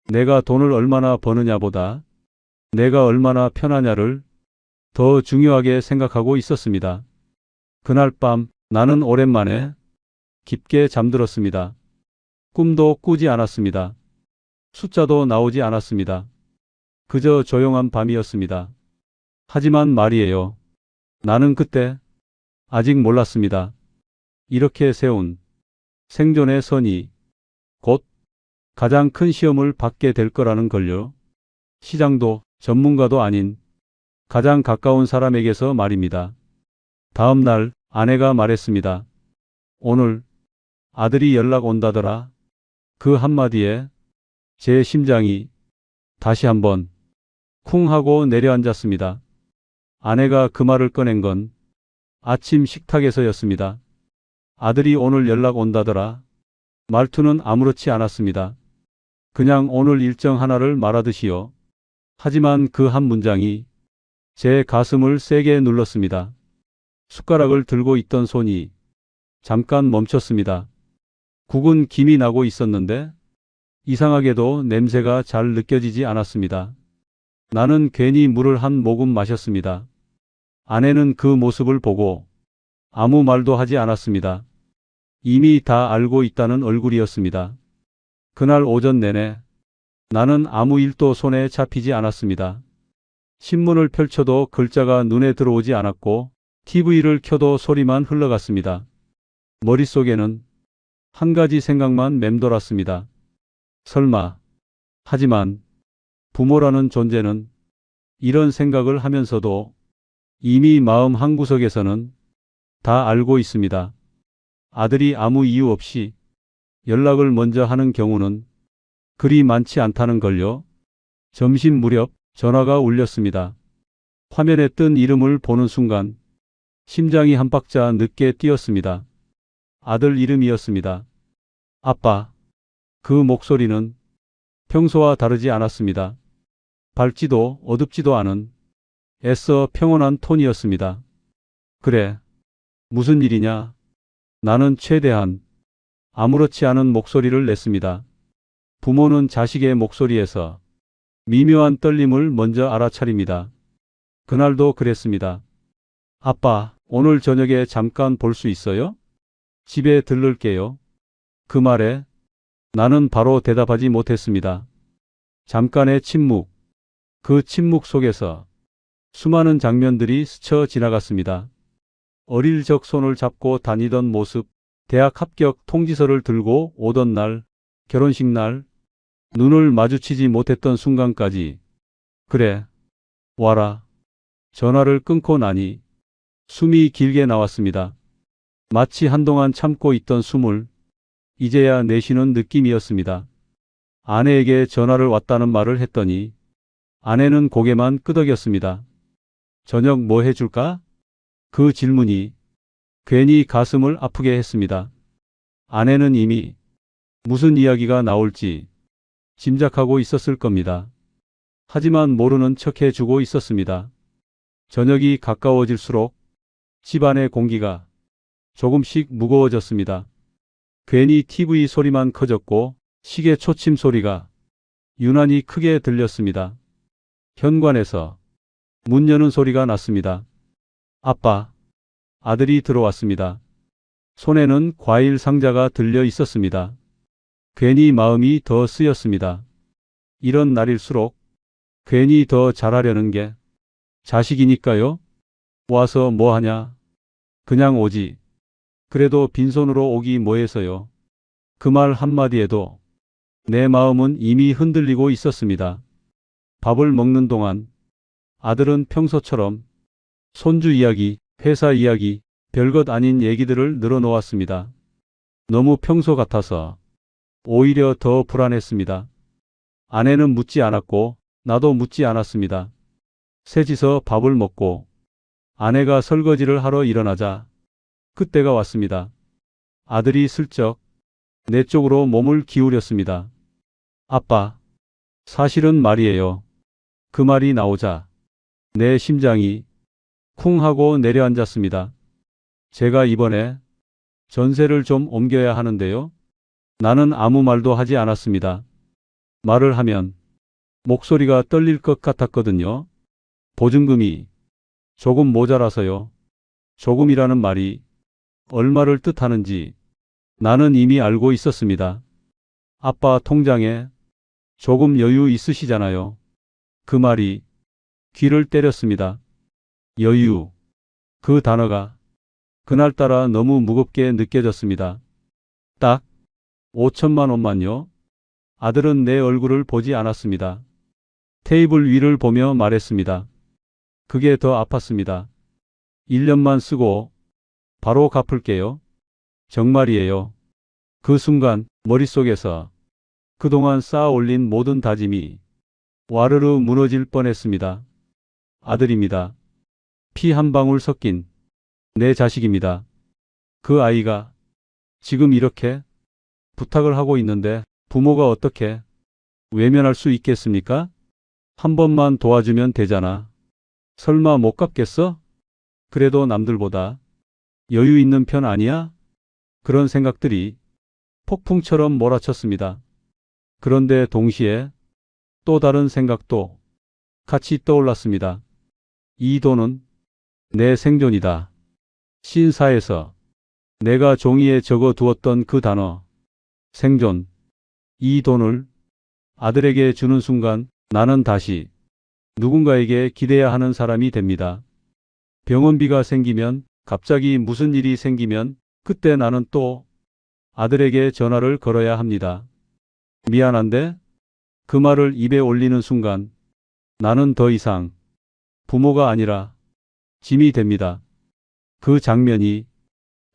내가 돈을 얼마나 버느냐보다 내가 얼마나 편하냐를 더 중요하게 생각하고 있었습니다. 그날 밤 나는 오랜만에 깊게 잠들었습니다. 꿈도 꾸지 않았습니다. 숫자도 나오지 않았습니다. 그저 조용한 밤이었습니다. 하지만 말이에요. 나는 그때 아직 몰랐습니다. 이렇게 세운 생존의 선이 곧 가장 큰 시험을 받게 될 거라는 걸요. 시장도 전문가도 아닌 가장 가까운 사람에게서 말입니다. 다음 날 아내가 말했습니다. 오늘 아들이 연락 온다더라. 그 한마디에 제 심장이 다시 한번 쿵 하고 내려앉았습니다. 아내가 그 말을 꺼낸 건 아침 식탁에서였습니다. 아들이 오늘 연락 온다더라. 말투는 아무렇지 않았습니다. 그냥 오늘 일정 하나를 말하듯이요. 하지만 그 한 문장이 제 가슴을 세게 눌렀습니다. 숟가락을 들고 있던 손이 잠깐 멈췄습니다. 국은 김이 나고 있었는데 이상하게도 냄새가 잘 느껴지지 않았습니다. 나는 괜히 물을 한 모금 마셨습니다. 아내는 그 모습을 보고 아무 말도 하지 않았습니다. 이미 다 알고 있다는 얼굴이었습니다. 그날 오전 내내 나는 아무 일도 손에 잡히지 않았습니다. 신문을 펼쳐도 글자가 눈에 들어오지 않았고 TV를 켜도 소리만 흘러갔습니다. 머릿속에는 한 가지 생각만 맴돌았습니다. 설마, 하지만 부모라는 존재는 이런 생각을 하면서도 이미 마음 한구석에서는 다 알고 있습니다. 아들이 아무 이유 없이 연락을 먼저 하는 경우는 그리 많지 않다는 걸요. 점심 무렵 전화가 울렸습니다. 화면에 뜬 이름을 보는 순간 심장이 한 박자 늦게 뛰었습니다. 아들 이름이었습니다. 아빠. 그 목소리는 평소와 다르지 않았습니다. 밝지도 어둡지도 않은 애써 평온한 톤이었습니다. 그래. 무슨 일이냐? 나는 최대한 아무렇지 않은 목소리를 냈습니다. 부모는 자식의 목소리에서 미묘한 떨림을 먼저 알아차립니다. 그날도 그랬습니다. 아빠, 오늘 저녁에 잠깐 볼 수 있어요? 집에 들를게요. 그 말에 나는 바로 대답하지 못했습니다. 잠깐의 침묵. 그 침묵 속에서 수많은 장면들이 스쳐 지나갔습니다. 어릴 적 손을 잡고 다니던 모습, 대학 합격 통지서를 들고 오던 날, 결혼식 날, 눈을 마주치지 못했던 순간까지. 그래, 와라. 전화를 끊고 나니 숨이 길게 나왔습니다. 마치 한동안 참고 있던 숨을 이제야 내쉬는 느낌이었습니다. 아내에게 전화를 왔다는 말을 했더니 아내는 고개만 끄덕였습니다. 저녁 뭐 해줄까? 그 질문이 괜히 가슴을 아프게 했습니다. 아내는 이미 무슨 이야기가 나올지 짐작하고 있었을 겁니다. 하지만 모르는 척 해주고 있었습니다. 저녁이 가까워질수록 집안의 공기가 조금씩 무거워졌습니다. 괜히 TV 소리만 커졌고 시계 초침 소리가 유난히 크게 들렸습니다. 현관에서 문 여는 소리가 났습니다. 아빠, 아들이 들어왔습니다. 손에는 과일 상자가 들려 있었습니다. 괜히 마음이 더 쓰였습니다. 이런 날일수록 괜히 더 잘하려는 게 자식이니까요. 와서 뭐 하냐? 그냥 오지. 그래도 빈손으로 오기 뭐해서요. 그 말 한마디에도 내 마음은 이미 흔들리고 있었습니다. 밥을 먹는 동안 아들은 평소처럼 손주 이야기, 회사 이야기, 별것 아닌 얘기들을 늘어놓았습니다. 너무 평소 같아서 오히려 더 불안했습니다. 아내는 묻지 않았고 나도 묻지 않았습니다. 셋이서 밥을 먹고 아내가 설거지를 하러 일어나자 그때가 왔습니다. 아들이 슬쩍 내 쪽으로 몸을 기울였습니다. 아빠, 사실은 말이에요. 그 말이 나오자 내 심장이 쿵 하고 내려앉았습니다. 제가 이번에 전세를 좀 옮겨야 하는데요. 나는 아무 말도 하지 않았습니다. 말을 하면 목소리가 떨릴 것 같았거든요. 보증금이 조금 모자라서요. 조금이라는 말이 얼마를 뜻하는지 나는 이미 알고 있었습니다. 아빠 통장에 조금 여유 있으시잖아요. 그 말이 귀를 때렸습니다. 여유. 그 단어가 그날따라 너무 무겁게 느껴졌습니다. 딱 5천만 원만요. 아들은 내 얼굴을 보지 않았습니다. 테이블 위를 보며 말했습니다. 그게 더 아팠습니다. 1년만 쓰고 바로 갚을게요. 정말이에요. 그 순간 머릿속에서 그동안 쌓아 올린 모든 다짐이 와르르 무너질 뻔했습니다. 아들입니다. 피 한 방울 섞인 내 자식입니다. 그 아이가 지금 이렇게 부탁을 하고 있는데 부모가 어떻게 외면할 수 있겠습니까? 한 번만 도와주면 되잖아. 설마 못 갚겠어? 그래도 남들보다 여유 있는 편 아니야? 그런 생각들이 폭풍처럼 몰아쳤습니다. 그런데 동시에 또 다른 생각도 같이 떠올랐습니다. 이 돈은 내 생존이다. 신사에서 내가 종이에 적어 두었던 그 단어, 생존. 이 돈을 아들에게 주는 순간 나는 다시 누군가에게 기대야 하는 사람이 됩니다. 병원비가 생기면, 갑자기 무슨 일이 생기면 그때 나는 또 아들에게 전화를 걸어야 합니다. 미안한데? 그 말을 입에 올리는 순간 나는 더 이상 부모가 아니라 짐이 됩니다. 그 장면이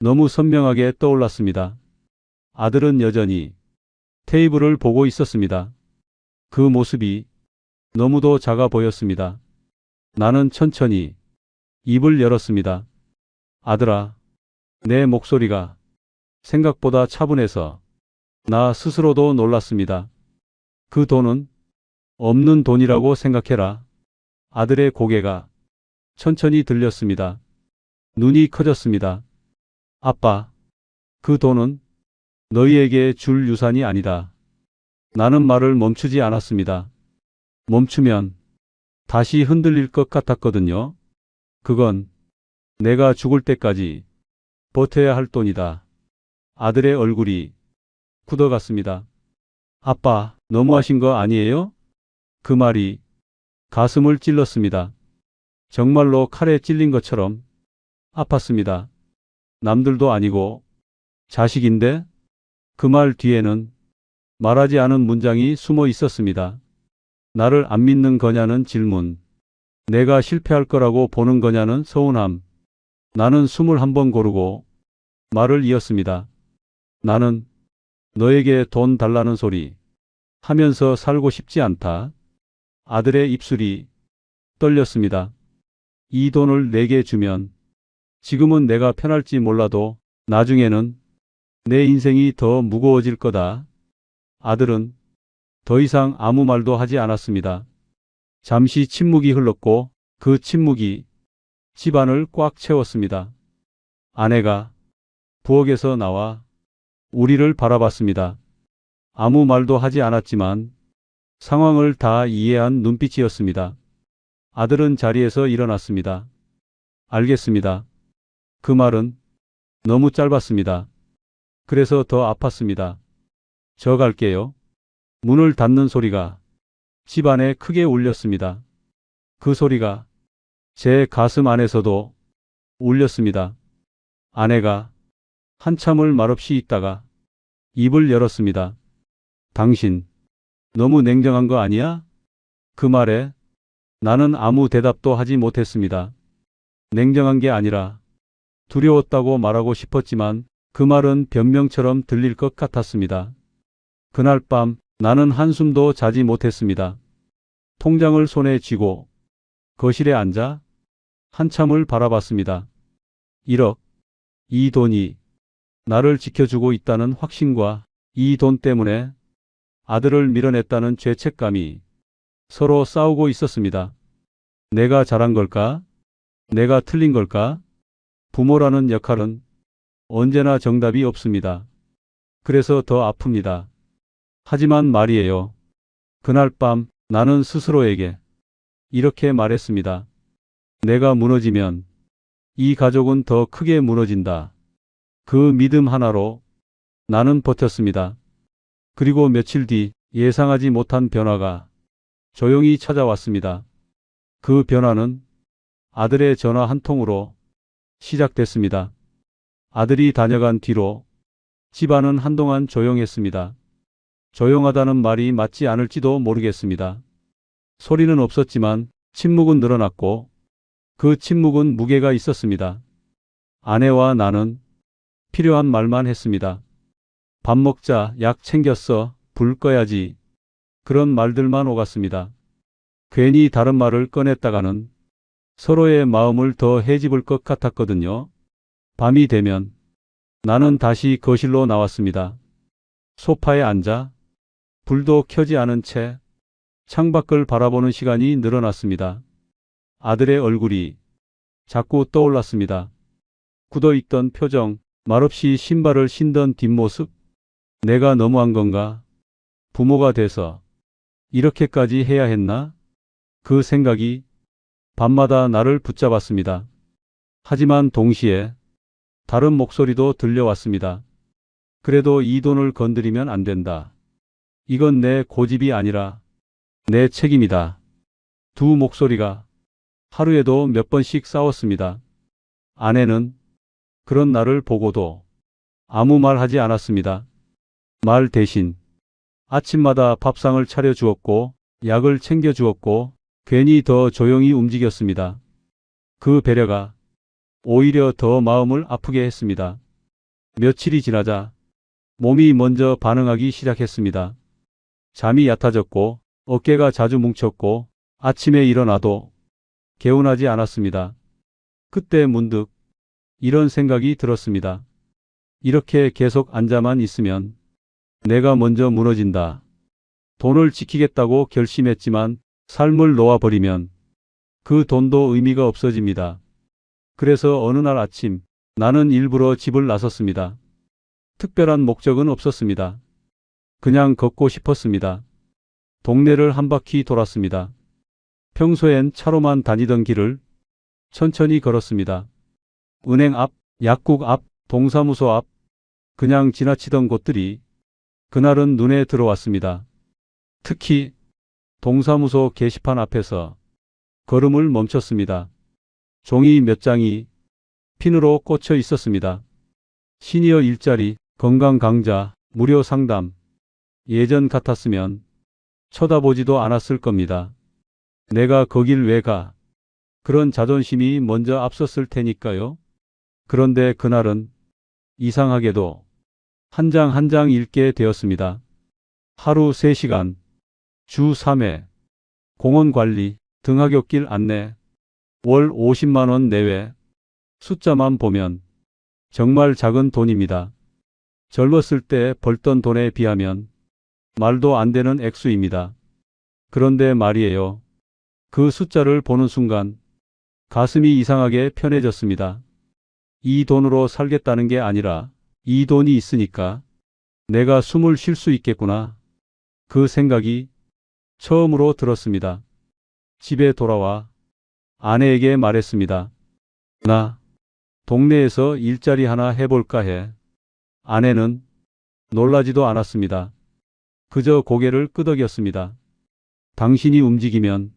너무 선명하게 떠올랐습니다. 아들은 여전히 테이블을 보고 있었습니다. 그 모습이 너무도 작아 보였습니다. 나는 천천히 입을 열었습니다. 아들아, 내 목소리가 생각보다 차분해서 나 스스로도 놀랐습니다. 그 돈은 없는 돈이라고 생각해라. 아들의 고개가 천천히 들렸습니다. 눈이 커졌습니다. 아빠, 그 돈은 너희에게 줄 유산이 아니다. 나는 말을 멈추지 않았습니다. 멈추면 다시 흔들릴 것 같았거든요. 그건 내가 죽을 때까지 버텨야 할 돈이다. 아들의 얼굴이 굳어갔습니다. 아빠, 너무하신 거 아니에요? 그 말이 가슴을 찔렀습니다. 정말로 칼에 찔린 것처럼 아팠습니다. 남들도 아니고 자식인데? 그 말 뒤에는 말하지 않은 문장이 숨어 있었습니다. 나를 안 믿는 거냐는 질문. 내가 실패할 거라고 보는 거냐는 서운함. 나는 숨을 한번 고르고 말을 이었습니다. 나는 너에게 돈 달라는 소리 하면서 살고 싶지 않다. 아들의 입술이 떨렸습니다. 이 돈을 내게 주면 지금은 내가 편할지 몰라도 나중에는 내 인생이 더 무거워질 거다. 아들은 더 이상 아무 말도 하지 않았습니다. 잠시 침묵이 흘렀고 그 침묵이 집안을 꽉 채웠습니다. 아내가 부엌에서 나와 우리를 바라봤습니다. 아무 말도 하지 않았지만 상황을 다 이해한 눈빛이었습니다. 아들은 자리에서 일어났습니다. 알겠습니다. 그 말은 너무 짧았습니다. 그래서 더 아팠습니다. 저 갈게요. 문을 닫는 소리가 집안에 크게 울렸습니다. 그 소리가 제 가슴 안에서도 울렸습니다. 아내가 한참을 말없이 있다가 입을 열었습니다. 당신 너무 냉정한 거 아니야? 그 말에 나는 아무 대답도 하지 못했습니다. 냉정한 게 아니라 두려웠다고 말하고 싶었지만 그 말은 변명처럼 들릴 것 같았습니다. 그날 밤 나는 한숨도 자지 못했습니다. 통장을 손에 쥐고 거실에 앉아 한참을 바라봤습니다. 1억, 이 돈이 나를 지켜주고 있다는 확신과 이 돈 때문에 아들을 밀어냈다는 죄책감이 서로 싸우고 있었습니다. 내가 잘한 걸까? 내가 틀린 걸까? 부모라는 역할은 언제나 정답이 없습니다. 그래서 더 아픕니다. 하지만 말이에요. 그날 밤 나는 스스로에게 이렇게 말했습니다. 내가 무너지면 이 가족은 더 크게 무너진다. 그 믿음 하나로 나는 버텼습니다. 그리고 며칠 뒤 예상하지 못한 변화가 조용히 찾아왔습니다. 그 변화는 아들의 전화 한 통으로 시작됐습니다. 아들이 다녀간 뒤로 집안은 한동안 조용했습니다. 조용하다는 말이 맞지 않을지도 모르겠습니다. 소리는 없었지만 침묵은 늘어났고 그 침묵은 무게가 있었습니다. 아내와 나는 필요한 말만 했습니다. 밥 먹자, 약 챙겼어, 불 꺼야지. 그런 말들만 오갔습니다. 괜히 다른 말을 꺼냈다가는 서로의 마음을 더 헤집을 것 같았거든요. 밤이 되면 나는 다시 거실로 나왔습니다. 소파에 앉아 불도 켜지 않은 채 창밖을 바라보는 시간이 늘어났습니다. 아들의 얼굴이 자꾸 떠올랐습니다. 굳어있던 표정, 말없이 신발을 신던 뒷모습. 내가 너무한 건가? 부모가 돼서 이렇게까지 해야 했나? 그 생각이 밤마다 나를 붙잡았습니다. 하지만 동시에 다른 목소리도 들려왔습니다. 그래도 이 돈을 건드리면 안 된다. 이건 내 고집이 아니라 내 책임이다. 두 목소리가 하루에도 몇 번씩 싸웠습니다. 아내는 그런 나를 보고도 아무 말 하지 않았습니다. 말 대신 아침마다 밥상을 차려 주었고 약을 챙겨 주었고 괜히 더 조용히 움직였습니다. 그 배려가 오히려 더 마음을 아프게 했습니다. 며칠이 지나자 몸이 먼저 반응하기 시작했습니다. 잠이 얕아졌고 어깨가 자주 뭉쳤고 아침에 일어나도 개운하지 않았습니다. 그때 문득 이런 생각이 들었습니다. 이렇게 계속 앉아만 있으면 내가 먼저 무너진다. 돈을 지키겠다고 결심했지만 삶을 놓아버리면 그 돈도 의미가 없어집니다. 그래서 어느 날 아침 나는 일부러 집을 나섰습니다. 특별한 목적은 없었습니다. 그냥 걷고 싶었습니다. 동네를 한 바퀴 돌았습니다. 평소엔 차로만 다니던 길을 천천히 걸었습니다. 은행 앞, 약국 앞, 동사무소 앞, 그냥 지나치던 곳들이 그날은 눈에 들어왔습니다. 특히 동사무소 게시판 앞에서 걸음을 멈췄습니다. 종이 몇 장이 핀으로 꽂혀 있었습니다. 시니어 일자리, 건강 강좌, 무료 상담. 예전 같았으면 쳐다보지도 않았을 겁니다. 내가 거길 왜 가? 그런 자존심이 먼저 앞섰을 테니까요. 그런데 그날은 이상하게도 한 장 한 장 읽게 되었습니다. 하루 3시간, 주 3회, 공원 관리, 등하굣길 안내, 월 50만 원 내외. 숫자만 보면 정말 작은 돈입니다. 젊었을 때 벌던 돈에 비하면 말도 안 되는 액수입니다. 그런데 말이에요. 그 숫자를 보는 순간 가슴이 이상하게 편해졌습니다. 이 돈으로 살겠다는 게 아니라 이 돈이 있으니까 내가 숨을 쉴 수 있겠구나. 그 생각이 처음으로 들었습니다. 집에 돌아와 아내에게 말했습니다. 나 동네에서 일자리 하나 해볼까 해. 아내는 놀라지도 않았습니다. 그저 고개를 끄덕였습니다. 당신이 움직이면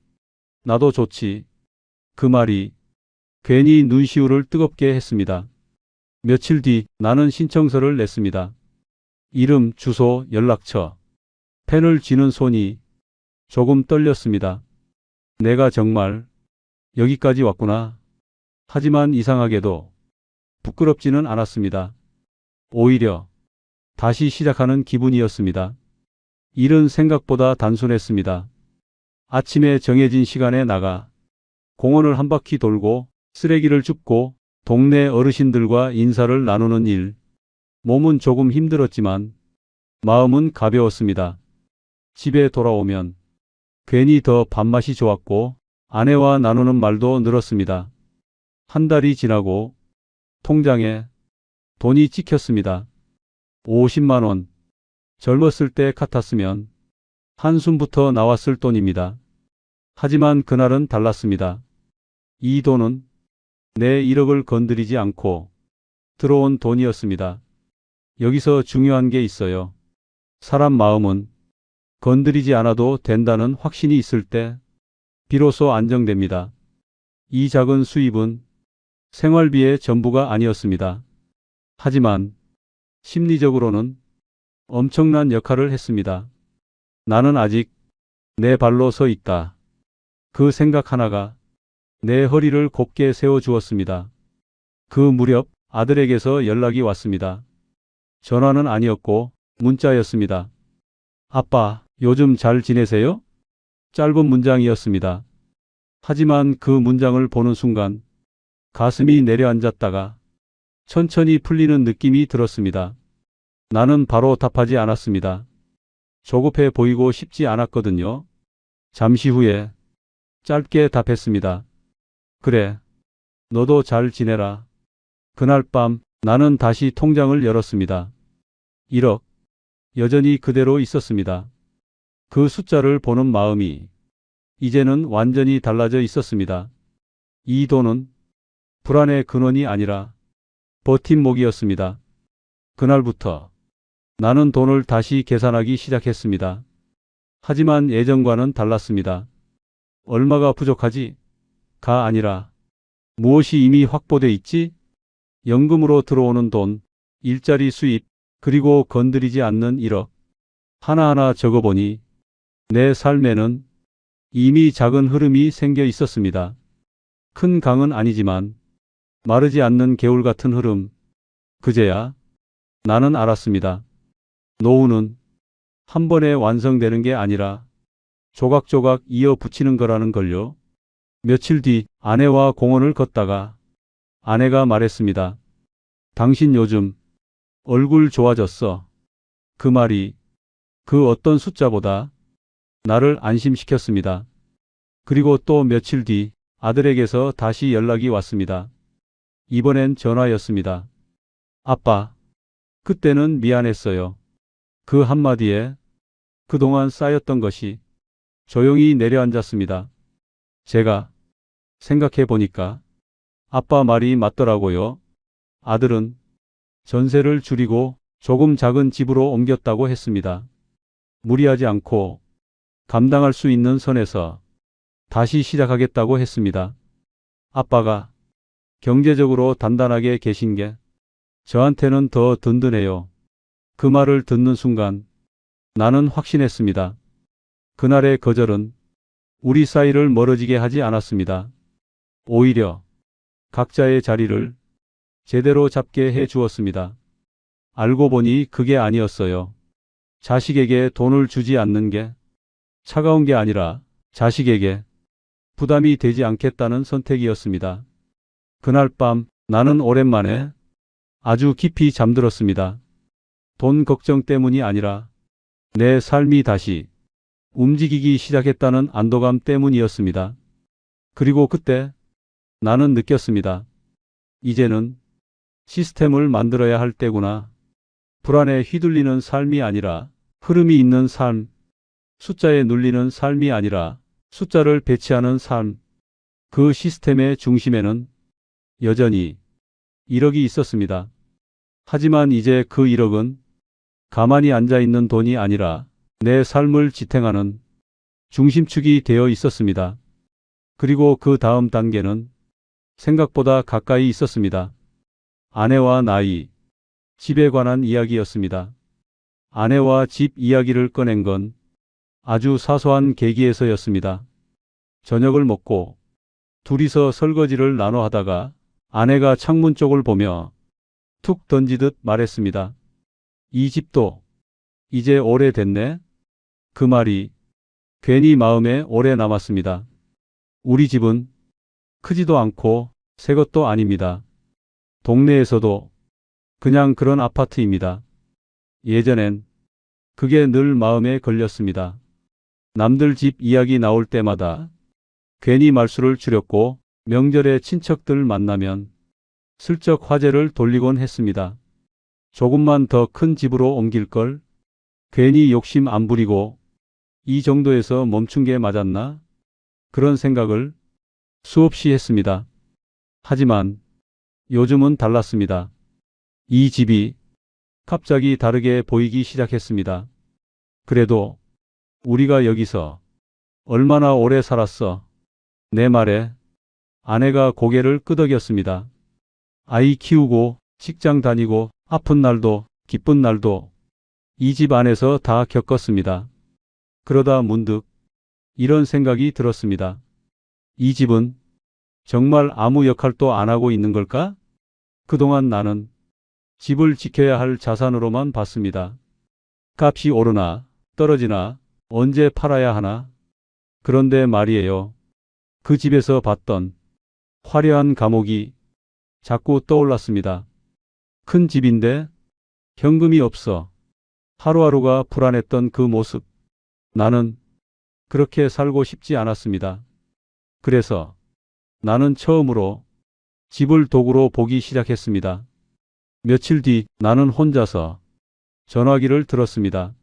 나도 좋지. 그 말이 괜히 눈시울을 뜨겁게 했습니다. 며칠 뒤 나는 신청서를 냈습니다. 이름, 주소, 연락처. 펜을 쥐는 손이 조금 떨렸습니다. 내가 정말 여기까지 왔구나. 하지만 이상하게도 부끄럽지는 않았습니다. 오히려 다시 시작하는 기분이었습니다. 일은 생각보다 단순했습니다. 아침에 정해진 시간에 나가 공원을 한 바퀴 돌고 쓰레기를 줍고 동네 어르신들과 인사를 나누는 일. 몸은 조금 힘들었지만 마음은 가벼웠습니다. 집에 돌아오면 괜히 더 밥맛이 좋았고 아내와 나누는 말도 늘었습니다. 한 달이 지나고 통장에 돈이 찍혔습니다. 50만 원. 젊었을 때 같았으면 한숨부터 나왔을 돈입니다. 하지만 그날은 달랐습니다. 이 돈은 내 1억을 건드리지 않고 들어온 돈이었습니다. 여기서 중요한 게 있어요. 사람 마음은 건드리지 않아도 된다는 확신이 있을 때 비로소 안정됩니다. 이 작은 수입은 생활비의 전부가 아니었습니다. 하지만 심리적으로는 엄청난 역할을 했습니다. 나는 아직 내 발로 서 있다. 그 생각 하나가 내 허리를 곱게 세워주었습니다. 그 무렵 아들에게서 연락이 왔습니다. 전화는 아니었고 문자였습니다. 아빠, 요즘 잘 지내세요? 짧은 문장이었습니다. 하지만 그 문장을 보는 순간 가슴이 내려앉았다가 천천히 풀리는 느낌이 들었습니다. 나는 바로 답하지 않았습니다. 조급해 보이고 싶지 않았거든요. 잠시 후에 짧게 답했습니다. 그래, 너도 잘 지내라. 그날 밤 나는 다시 통장을 열었습니다. 1억. 여전히 그대로 있었습니다. 그 숫자를 보는 마음이 이제는 완전히 달라져 있었습니다. 이 돈은 불안의 근원이 아니라 버팀목이었습니다. 그날부터 나는 돈을 다시 계산하기 시작했습니다. 하지만 예전과는 달랐습니다. 얼마가 부족하지? 가 아니라 무엇이 이미 확보돼 있지? 연금으로 들어오는 돈, 일자리 수입, 그리고 건드리지 않는 1억. 하나하나 적어보니 내 삶에는 이미 작은 흐름이 생겨 있었습니다. 큰 강은 아니지만 마르지 않는 개울 같은 흐름. 그제야 나는 알았습니다. 노후는 한 번에 완성되는 게 아니라 조각조각 이어 붙이는 거라는 걸요. 며칠 뒤 아내와 공원을 걷다가 아내가 말했습니다. 당신 요즘 얼굴 좋아졌어. 그 말이 그 어떤 숫자보다 나를 안심시켰습니다. 그리고 또 며칠 뒤 아들에게서 다시 연락이 왔습니다. 이번엔 전화였습니다. 아빠, 그때는 미안했어요. 그 한마디에 그동안 쌓였던 것이 조용히 내려앉았습니다. 제가 생각해 보니까 아빠 말이 맞더라고요. 아들은 전세를 줄이고 조금 작은 집으로 옮겼다고 했습니다. 무리하지 않고 감당할 수 있는 선에서 다시 시작하겠다고 했습니다. 아빠가 경제적으로 단단하게 계신 게 저한테는 더 든든해요. 그 말을 듣는 순간 나는 확신했습니다. 그날의 거절은 우리 사이를 멀어지게 하지 않았습니다. 오히려 각자의 자리를 제대로 잡게 해 주었습니다. 알고 보니 그게 아니었어요. 자식에게 돈을 주지 않는 게 차가운 게 아니라 자식에게 부담이 되지 않겠다는 선택이었습니다. 그날 밤 나는 오랜만에 아주 깊이 잠들었습니다. 돈 걱정 때문이 아니라 내 삶이 다시 움직이기 시작했다는 안도감 때문이었습니다. 그리고 그때 나는 느꼈습니다. 이제는 시스템을 만들어야 할 때구나. 불안에 휘둘리는 삶이 아니라 흐름이 있는 삶, 숫자에 눌리는 삶이 아니라 숫자를 배치하는 삶. 그 시스템의 중심에는 여전히 1억이 있었습니다. 하지만 이제 그 1억은 가만히 앉아 있는 돈이 아니라 내 삶을 지탱하는 중심축이 되어 있었습니다. 그리고 그 다음 단계는 생각보다 가까이 있었습니다. 아내와 나이, 집에 관한 이야기였습니다. 아내와 집 이야기를 꺼낸 건 아주 사소한 계기에서였습니다. 저녁을 먹고 둘이서 설거지를 나눠 하다가 아내가 창문 쪽을 보며 툭 던지듯 말했습니다. 이 집도 이제 오래됐네? 그 말이 괜히 마음에 오래 남았습니다. 우리 집은 크지도 않고 새 것도 아닙니다. 동네에서도 그냥 그런 아파트입니다. 예전엔 그게 늘 마음에 걸렸습니다. 남들 집 이야기 나올 때마다 괜히 말수를 줄였고 명절에 친척들 만나면 슬쩍 화제를 돌리곤 했습니다. 조금만 더 큰 집으로 옮길 걸? 괜히 욕심 안 부리고 이 정도에서 멈춘 게 맞았나? 그런 생각을 수없이 했습니다. 하지만 요즘은 달랐습니다. 이 집이 갑자기 다르게 보이기 시작했습니다. 그래도 우리가 여기서 얼마나 오래 살았어? 내 말에 아내가 고개를 끄덕였습니다. 아이 키우고 직장 다니고 아픈 날도 기쁜 날도 이 집 안에서 다 겪었습니다. 그러다 문득 이런 생각이 들었습니다. 이 집은 정말 아무 역할도 안 하고 있는 걸까? 그동안 나는 집을 지켜야 할 자산으로만 봤습니다. 값이 오르나 떨어지나 언제 팔아야 하나. 그런데 말이에요. 그 집에서 봤던 화려한 감옥이 자꾸 떠올랐습니다. 큰 집인데 현금이 없어 하루하루가 불안했던 그 모습. 나는 그렇게 살고 싶지 않았습니다. 그래서 나는 처음으로 집을 도구로 보기 시작했습니다. 며칠 뒤 나는 혼자서 전화기를 들었습니다.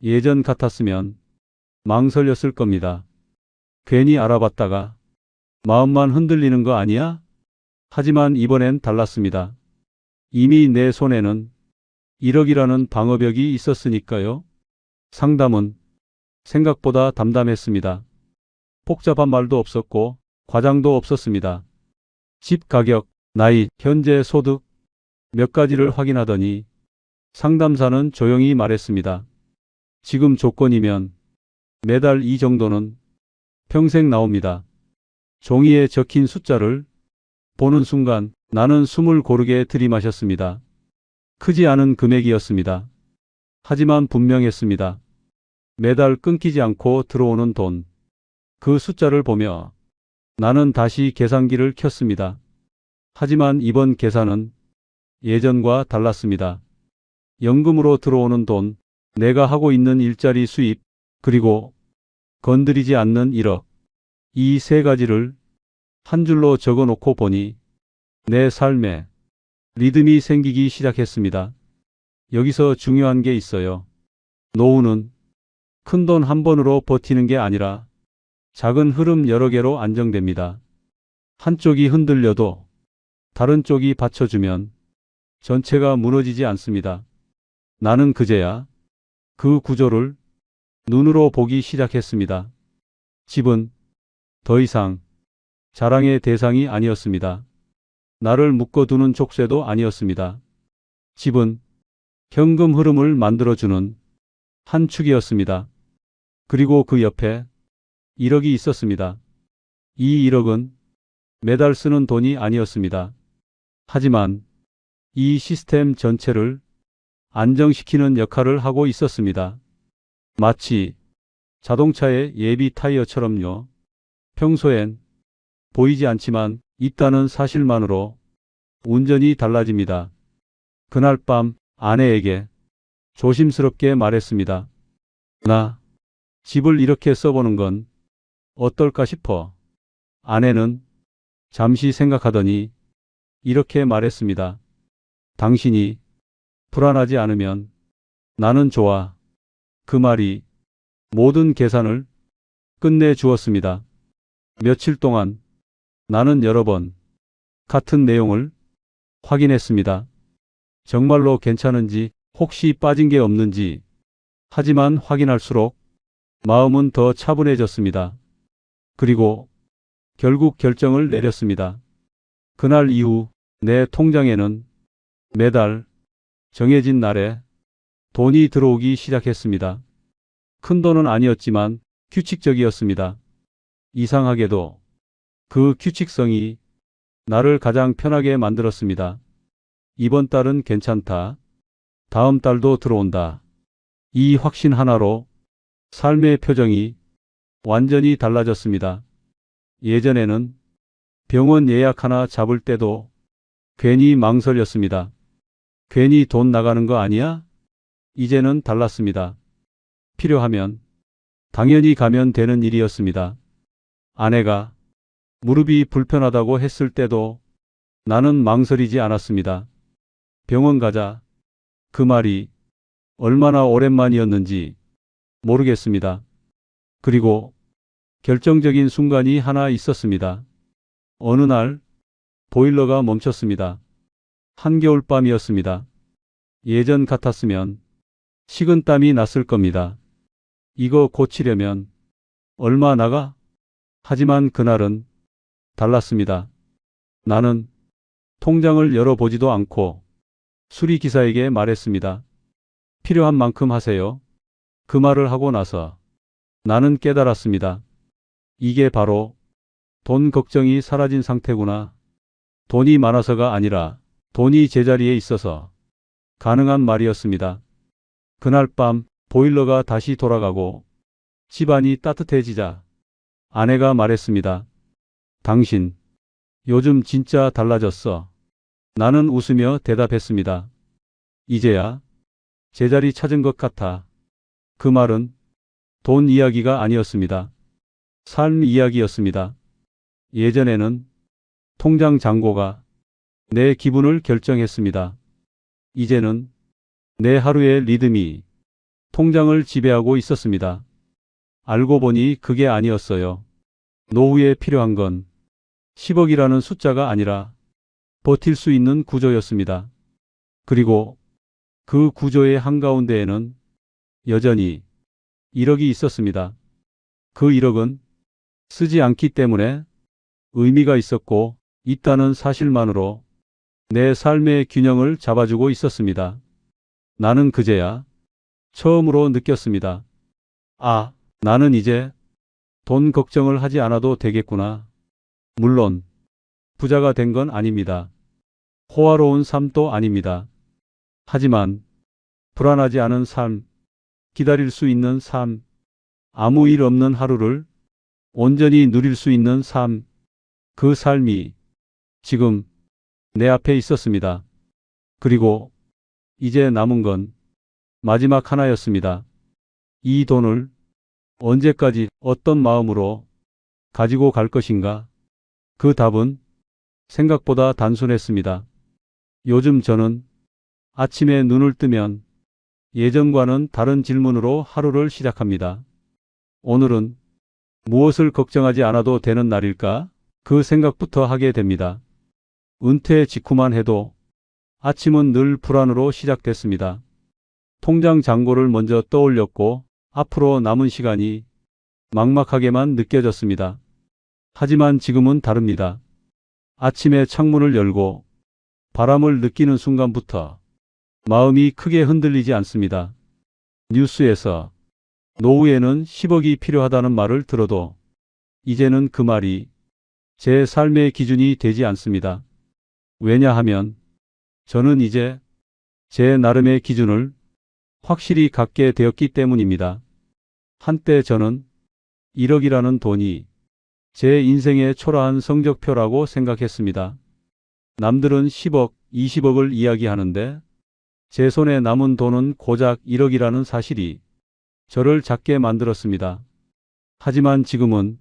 예전 같았으면 망설였을 겁니다. 괜히 알아봤다가 마음만 흔들리는 거 아니야? 하지만 이번엔 달랐습니다. 이미 내 손에는 1억이라는 방어벽이 있었으니까요. 상담은 생각보다 담담했습니다. 복잡한 말도 없었고 과장도 없었습니다. 집 가격, 나이, 현재 소득 몇 가지를 확인하더니 상담사는 조용히 말했습니다. 지금 조건이면 매달 이 정도는 평생 나옵니다. 종이에 적힌 숫자를 보는 순간 나는 숨을 고르게 들이마셨습니다. 크지 않은 금액이었습니다. 하지만 분명했습니다. 매달 끊기지 않고 들어오는 돈. 그 숫자를 보며 나는 다시 계산기를 켰습니다. 하지만 이번 계산은 예전과 달랐습니다. 연금으로 들어오는 돈, 내가 하고 있는 일자리 수입, 그리고 건드리지 않는 1억. 이 세 가지를 한 줄로 적어 놓고 보니 내 삶에 리듬이 생기기 시작했습니다. 여기서 중요한 게 있어요. 노후는 큰 돈 한 번으로 버티는 게 아니라 작은 흐름 여러 개로 안정됩니다. 한쪽이 흔들려도 다른 쪽이 받쳐주면 전체가 무너지지 않습니다. 나는 그제야 그 구조를 눈으로 보기 시작했습니다. 집은 더 이상 자랑의 대상이 아니었습니다. 나를 묶어두는 족쇄도 아니었습니다. 집은 현금 흐름을 만들어주는 한 축이었습니다. 그리고 그 옆에 1억이 있었습니다. 이 1억은 매달 쓰는 돈이 아니었습니다. 하지만 이 시스템 전체를 안정시키는 역할을 하고 있었습니다. 마치 자동차의 예비 타이어처럼요. 평소엔 보이지 않지만 있다는 사실만으로 운전이 달라집니다. 그날 밤 아내에게 조심스럽게 말했습니다. 나 집을 이렇게 써보는 건 어떨까 싶어. 아내는 잠시 생각하더니 이렇게 말했습니다. 당신이 불안하지 않으면 나는 좋아. 그 말이 모든 계산을 끝내 주었습니다. 며칠 동안 나는 여러 번 같은 내용을 확인했습니다. 정말로 괜찮은지, 혹시 빠진 게 없는지. 하지만 확인할수록 마음은 더 차분해졌습니다. 그리고 결국 결정을 내렸습니다. 그날 이후 내 통장에는 매달 정해진 날에 돈이 들어오기 시작했습니다. 큰 돈은 아니었지만 규칙적이었습니다. 이상하게도 그 규칙성이 나를 가장 편하게 만들었습니다. 이번 달은 괜찮다. 다음 달도 들어온다. 이 확신 하나로 삶의 표정이 완전히 달라졌습니다. 예전에는 병원 예약 하나 잡을 때도 괜히 망설였습니다. 괜히 돈 나가는 거 아니야? 이제는 달랐습니다. 필요하면 당연히 가면 되는 일이었습니다. 아내가 무릎이 불편하다고 했을 때도 나는 망설이지 않았습니다. 병원 가자. 그 말이 얼마나 오랜만이었는지 모르겠습니다. 그리고 결정적인 순간이 하나 있었습니다. 어느 날 보일러가 멈췄습니다. 한겨울밤이었습니다. 예전 같았으면 식은땀이 났을 겁니다. 이거 고치려면 얼마 나가? 하지만 그날은 달랐습니다. 나는 통장을 열어보지도 않고 수리기사에게 말했습니다. 필요한 만큼 하세요. 그 말을 하고 나서 나는 깨달았습니다. 이게 바로 돈 걱정이 사라진 상태구나. 돈이 많아서가 아니라 돈이 제자리에 있어서 가능한 말이었습니다. 그날 밤 보일러가 다시 돌아가고 집안이 따뜻해지자 아내가 말했습니다. 당신, 요즘 진짜 달라졌어. 나는 웃으며 대답했습니다. 이제야 제자리 찾은 것 같아. 그 말은 돈 이야기가 아니었습니다. 삶 이야기였습니다. 예전에는 통장 잔고가 내 기분을 결정했습니다. 이제는 내 하루의 리듬이 통장을 지배하고 있었습니다. 알고 보니 그게 아니었어요. 노후에 필요한 건 10억이라는 숫자가 아니라 버틸 수 있는 구조였습니다. 그리고 그 구조의 한가운데에는 여전히 1억이 있었습니다. 그 1억은 쓰지 않기 때문에 의미가 있었고 있다는 사실만으로 내 삶의 균형을 잡아주고 있었습니다. 나는 그제야 처음으로 느꼈습니다. 아, 나는 이제 돈 걱정을 하지 않아도 되겠구나. 물론 부자가 된 건 아닙니다. 호화로운 삶도 아닙니다. 하지만 불안하지 않은 삶, 기다릴 수 있는 삶, 아무 일 없는 하루를 온전히 누릴 수 있는 삶, 그 삶이 지금 내 앞에 있었습니다. 그리고 이제 남은 건 마지막 하나였습니다. 이 돈을 언제까지 어떤 마음으로 가지고 갈 것인가? 그 답은 생각보다 단순했습니다. 요즘 저는 아침에 눈을 뜨면 예전과는 다른 질문으로 하루를 시작합니다. 오늘은 무엇을 걱정하지 않아도 되는 날일까? 그 생각부터 하게 됩니다. 은퇴 직후만 해도 아침은 늘 불안으로 시작됐습니다. 통장 잔고를 먼저 떠올렸고 앞으로 남은 시간이 막막하게만 느껴졌습니다. 하지만 지금은 다릅니다. 아침에 창문을 열고 바람을 느끼는 순간부터 마음이 크게 흔들리지 않습니다. 뉴스에서 노후에는 10억이 필요하다는 말을 들어도 이제는 그 말이 제 삶의 기준이 되지 않습니다. 왜냐하면 저는 이제 제 나름의 기준을 확실히 갖게 되었기 때문입니다. 한때 저는 1억이라는 돈이 제 인생의 초라한 성적표라고 생각했습니다. 남들은 10억, 20억을 이야기하는데 제 손에 남은 돈은 고작 1억이라는 사실이 저를 작게 만들었습니다. 하지만 지금은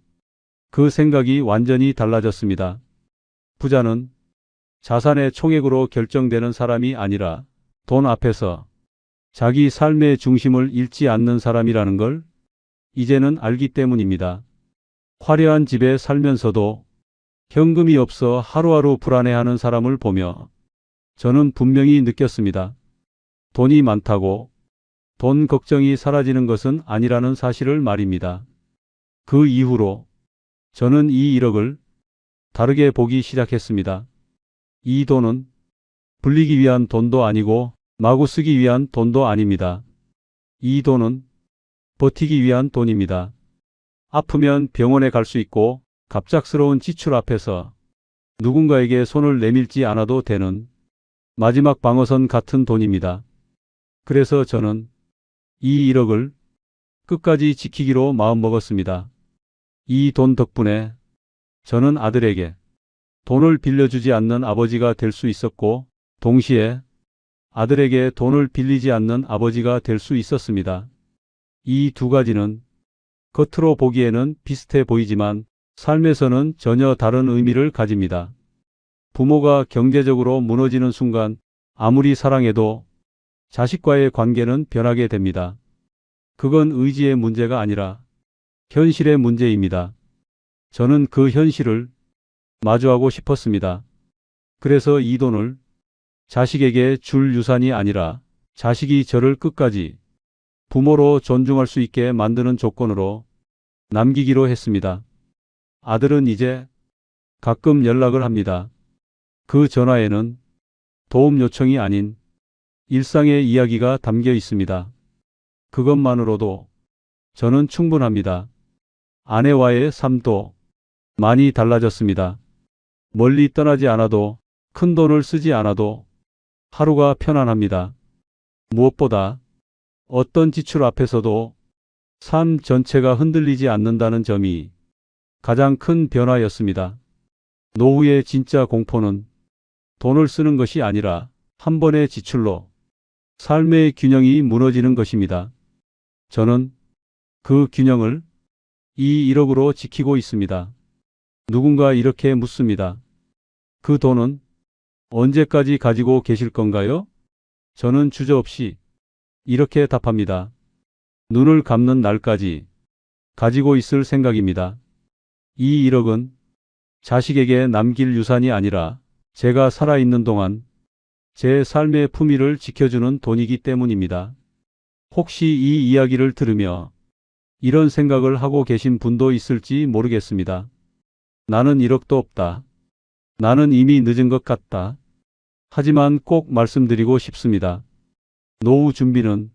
그 생각이 완전히 달라졌습니다. 부자는 자산의 총액으로 결정되는 사람이 아니라 돈 앞에서 자기 삶의 중심을 잃지 않는 사람이라는 걸 이제는 알기 때문입니다. 화려한 집에 살면서도 현금이 없어 하루하루 불안해하는 사람을 보며 저는 분명히 느꼈습니다. 돈이 많다고 돈 걱정이 사라지는 것은 아니라는 사실을 말입니다. 그 이후로 저는 이 1억을 다르게 보기 시작했습니다. 이 돈은 불리기 위한 돈도 아니고 마구 쓰기 위한 돈도 아닙니다. 이 돈은 버티기 위한 돈입니다. 아프면 병원에 갈 수 있고 갑작스러운 지출 앞에서 누군가에게 손을 내밀지 않아도 되는 마지막 방어선 같은 돈입니다. 그래서 저는 이 1억을 끝까지 지키기로 마음먹었습니다. 이 돈 덕분에 저는 아들에게 돈을 빌려주지 않는 아버지가 될 수 있었고 동시에 아들에게 돈을 빌리지 않는 아버지가 될 수 있었습니다. 이 두 가지는 겉으로 보기에는 비슷해 보이지만 삶에서는 전혀 다른 의미를 가집니다. 부모가 경제적으로 무너지는 순간 아무리 사랑해도 자식과의 관계는 변하게 됩니다. 그건 의지의 문제가 아니라 현실의 문제입니다. 저는 그 현실을 마주하고 싶었습니다. 그래서 이 돈을 자식에게 줄 유산이 아니라 자식이 저를 끝까지 부모로 존중할 수 있게 만드는 조건으로 남기기로 했습니다. 아들은 이제 가끔 연락을 합니다. 그 전화에는 도움 요청이 아닌 일상의 이야기가 담겨 있습니다. 그것만으로도 저는 충분합니다. 아내와의 삶도 많이 달라졌습니다. 멀리 떠나지 않아도 큰 돈을 쓰지 않아도 하루가 편안합니다. 무엇보다 어떤 지출 앞에서도 삶 전체가 흔들리지 않는다는 점이 가장 큰 변화였습니다. 노후의 진짜 공포는 돈을 쓰는 것이 아니라 한 번의 지출로 삶의 균형이 무너지는 것입니다. 저는 그 균형을 이 1억으로 지키고 있습니다. 누군가 이렇게 묻습니다. 그 돈은 언제까지 가지고 계실 건가요? 저는 주저없이 이렇게 답합니다. 눈을 감는 날까지 가지고 있을 생각입니다. 이 1억은 자식에게 남길 유산이 아니라 제가 살아있는 동안 제 삶의 품위를 지켜주는 돈이기 때문입니다. 혹시 이 이야기를 들으며 이런 생각을 하고 계신 분도 있을지 모르겠습니다. 나는 1억도 없다. 나는 이미 늦은 것 같다. 하지만 꼭 말씀드리고 싶습니다. 노후 준비는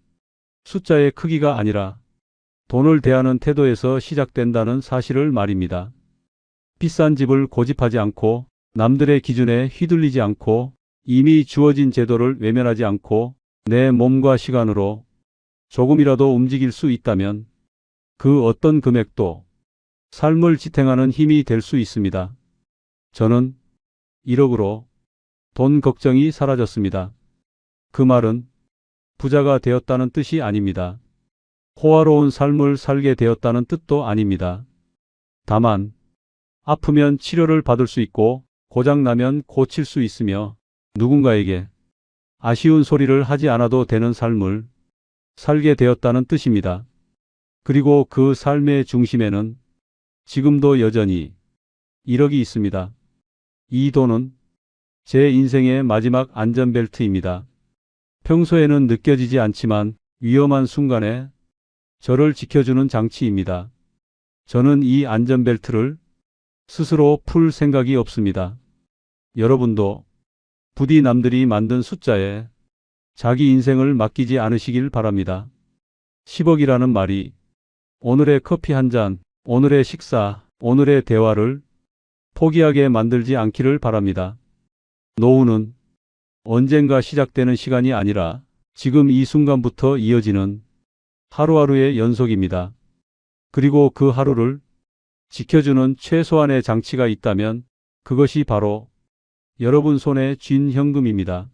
숫자의 크기가 아니라 돈을 대하는 태도에서 시작된다는 사실을 말입니다. 비싼 집을 고집하지 않고 남들의 기준에 휘둘리지 않고 이미 주어진 제도를 외면하지 않고 내 몸과 시간으로 조금이라도 움직일 수 있다면 그 어떤 금액도 삶을 지탱하는 힘이 될 수 있습니다. 저는 1억으로 돈 걱정이 사라졌습니다. 그 말은 부자가 되었다는 뜻이 아닙니다. 호화로운 삶을 살게 되었다는 뜻도 아닙니다. 다만 아프면 치료를 받을 수 있고 고장나면 고칠 수 있으며 누군가에게 아쉬운 소리를 하지 않아도 되는 삶을 살게 되었다는 뜻입니다. 그리고 그 삶의 중심에는 지금도 여전히 1억이 있습니다. 이 돈은 제 인생의 마지막 안전벨트입니다. 평소에는 느껴지지 않지만 위험한 순간에 저를 지켜주는 장치입니다. 저는 이 안전벨트를 스스로 풀 생각이 없습니다. 여러분도 부디 남들이 만든 숫자에 자기 인생을 맡기지 않으시길 바랍니다. 10억이라는 말이 오늘의 커피 한 잔, 오늘의 식사, 오늘의 대화를 포기하게 만들지 않기를 바랍니다. 노후는 언젠가 시작되는 시간이 아니라 지금 이 순간부터 이어지는 하루하루의 연속입니다. 그리고 그 하루를 지켜주는 최소한의 장치가 있다면 그것이 바로 여러분 손에 쥔 현금입니다.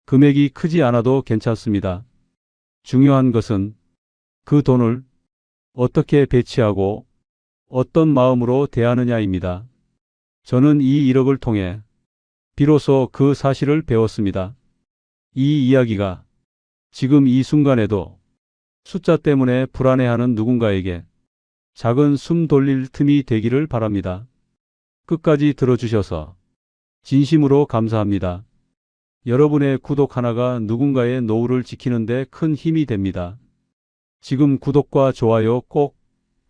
금액이 크지 않아도 괜찮습니다. 중요한 것은 그 돈을 어떻게 배치하고 어떤 마음으로 대하느냐입니다. 저는 이 1억을 통해 비로소 그 사실을 배웠습니다. 이 이야기가 지금 이 순간에도 숫자 때문에 불안해하는 누군가에게 작은 숨 돌릴 틈이 되기를 바랍니다. 끝까지 들어주셔서 진심으로 감사합니다. 여러분의 구독 하나가 누군가의 노후를 지키는 데 큰 힘이 됩니다. 지금 구독과 좋아요 꼭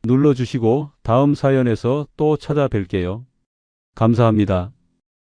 눌러주시고 다음 사연에서 또 찾아뵐게요. 감사합니다.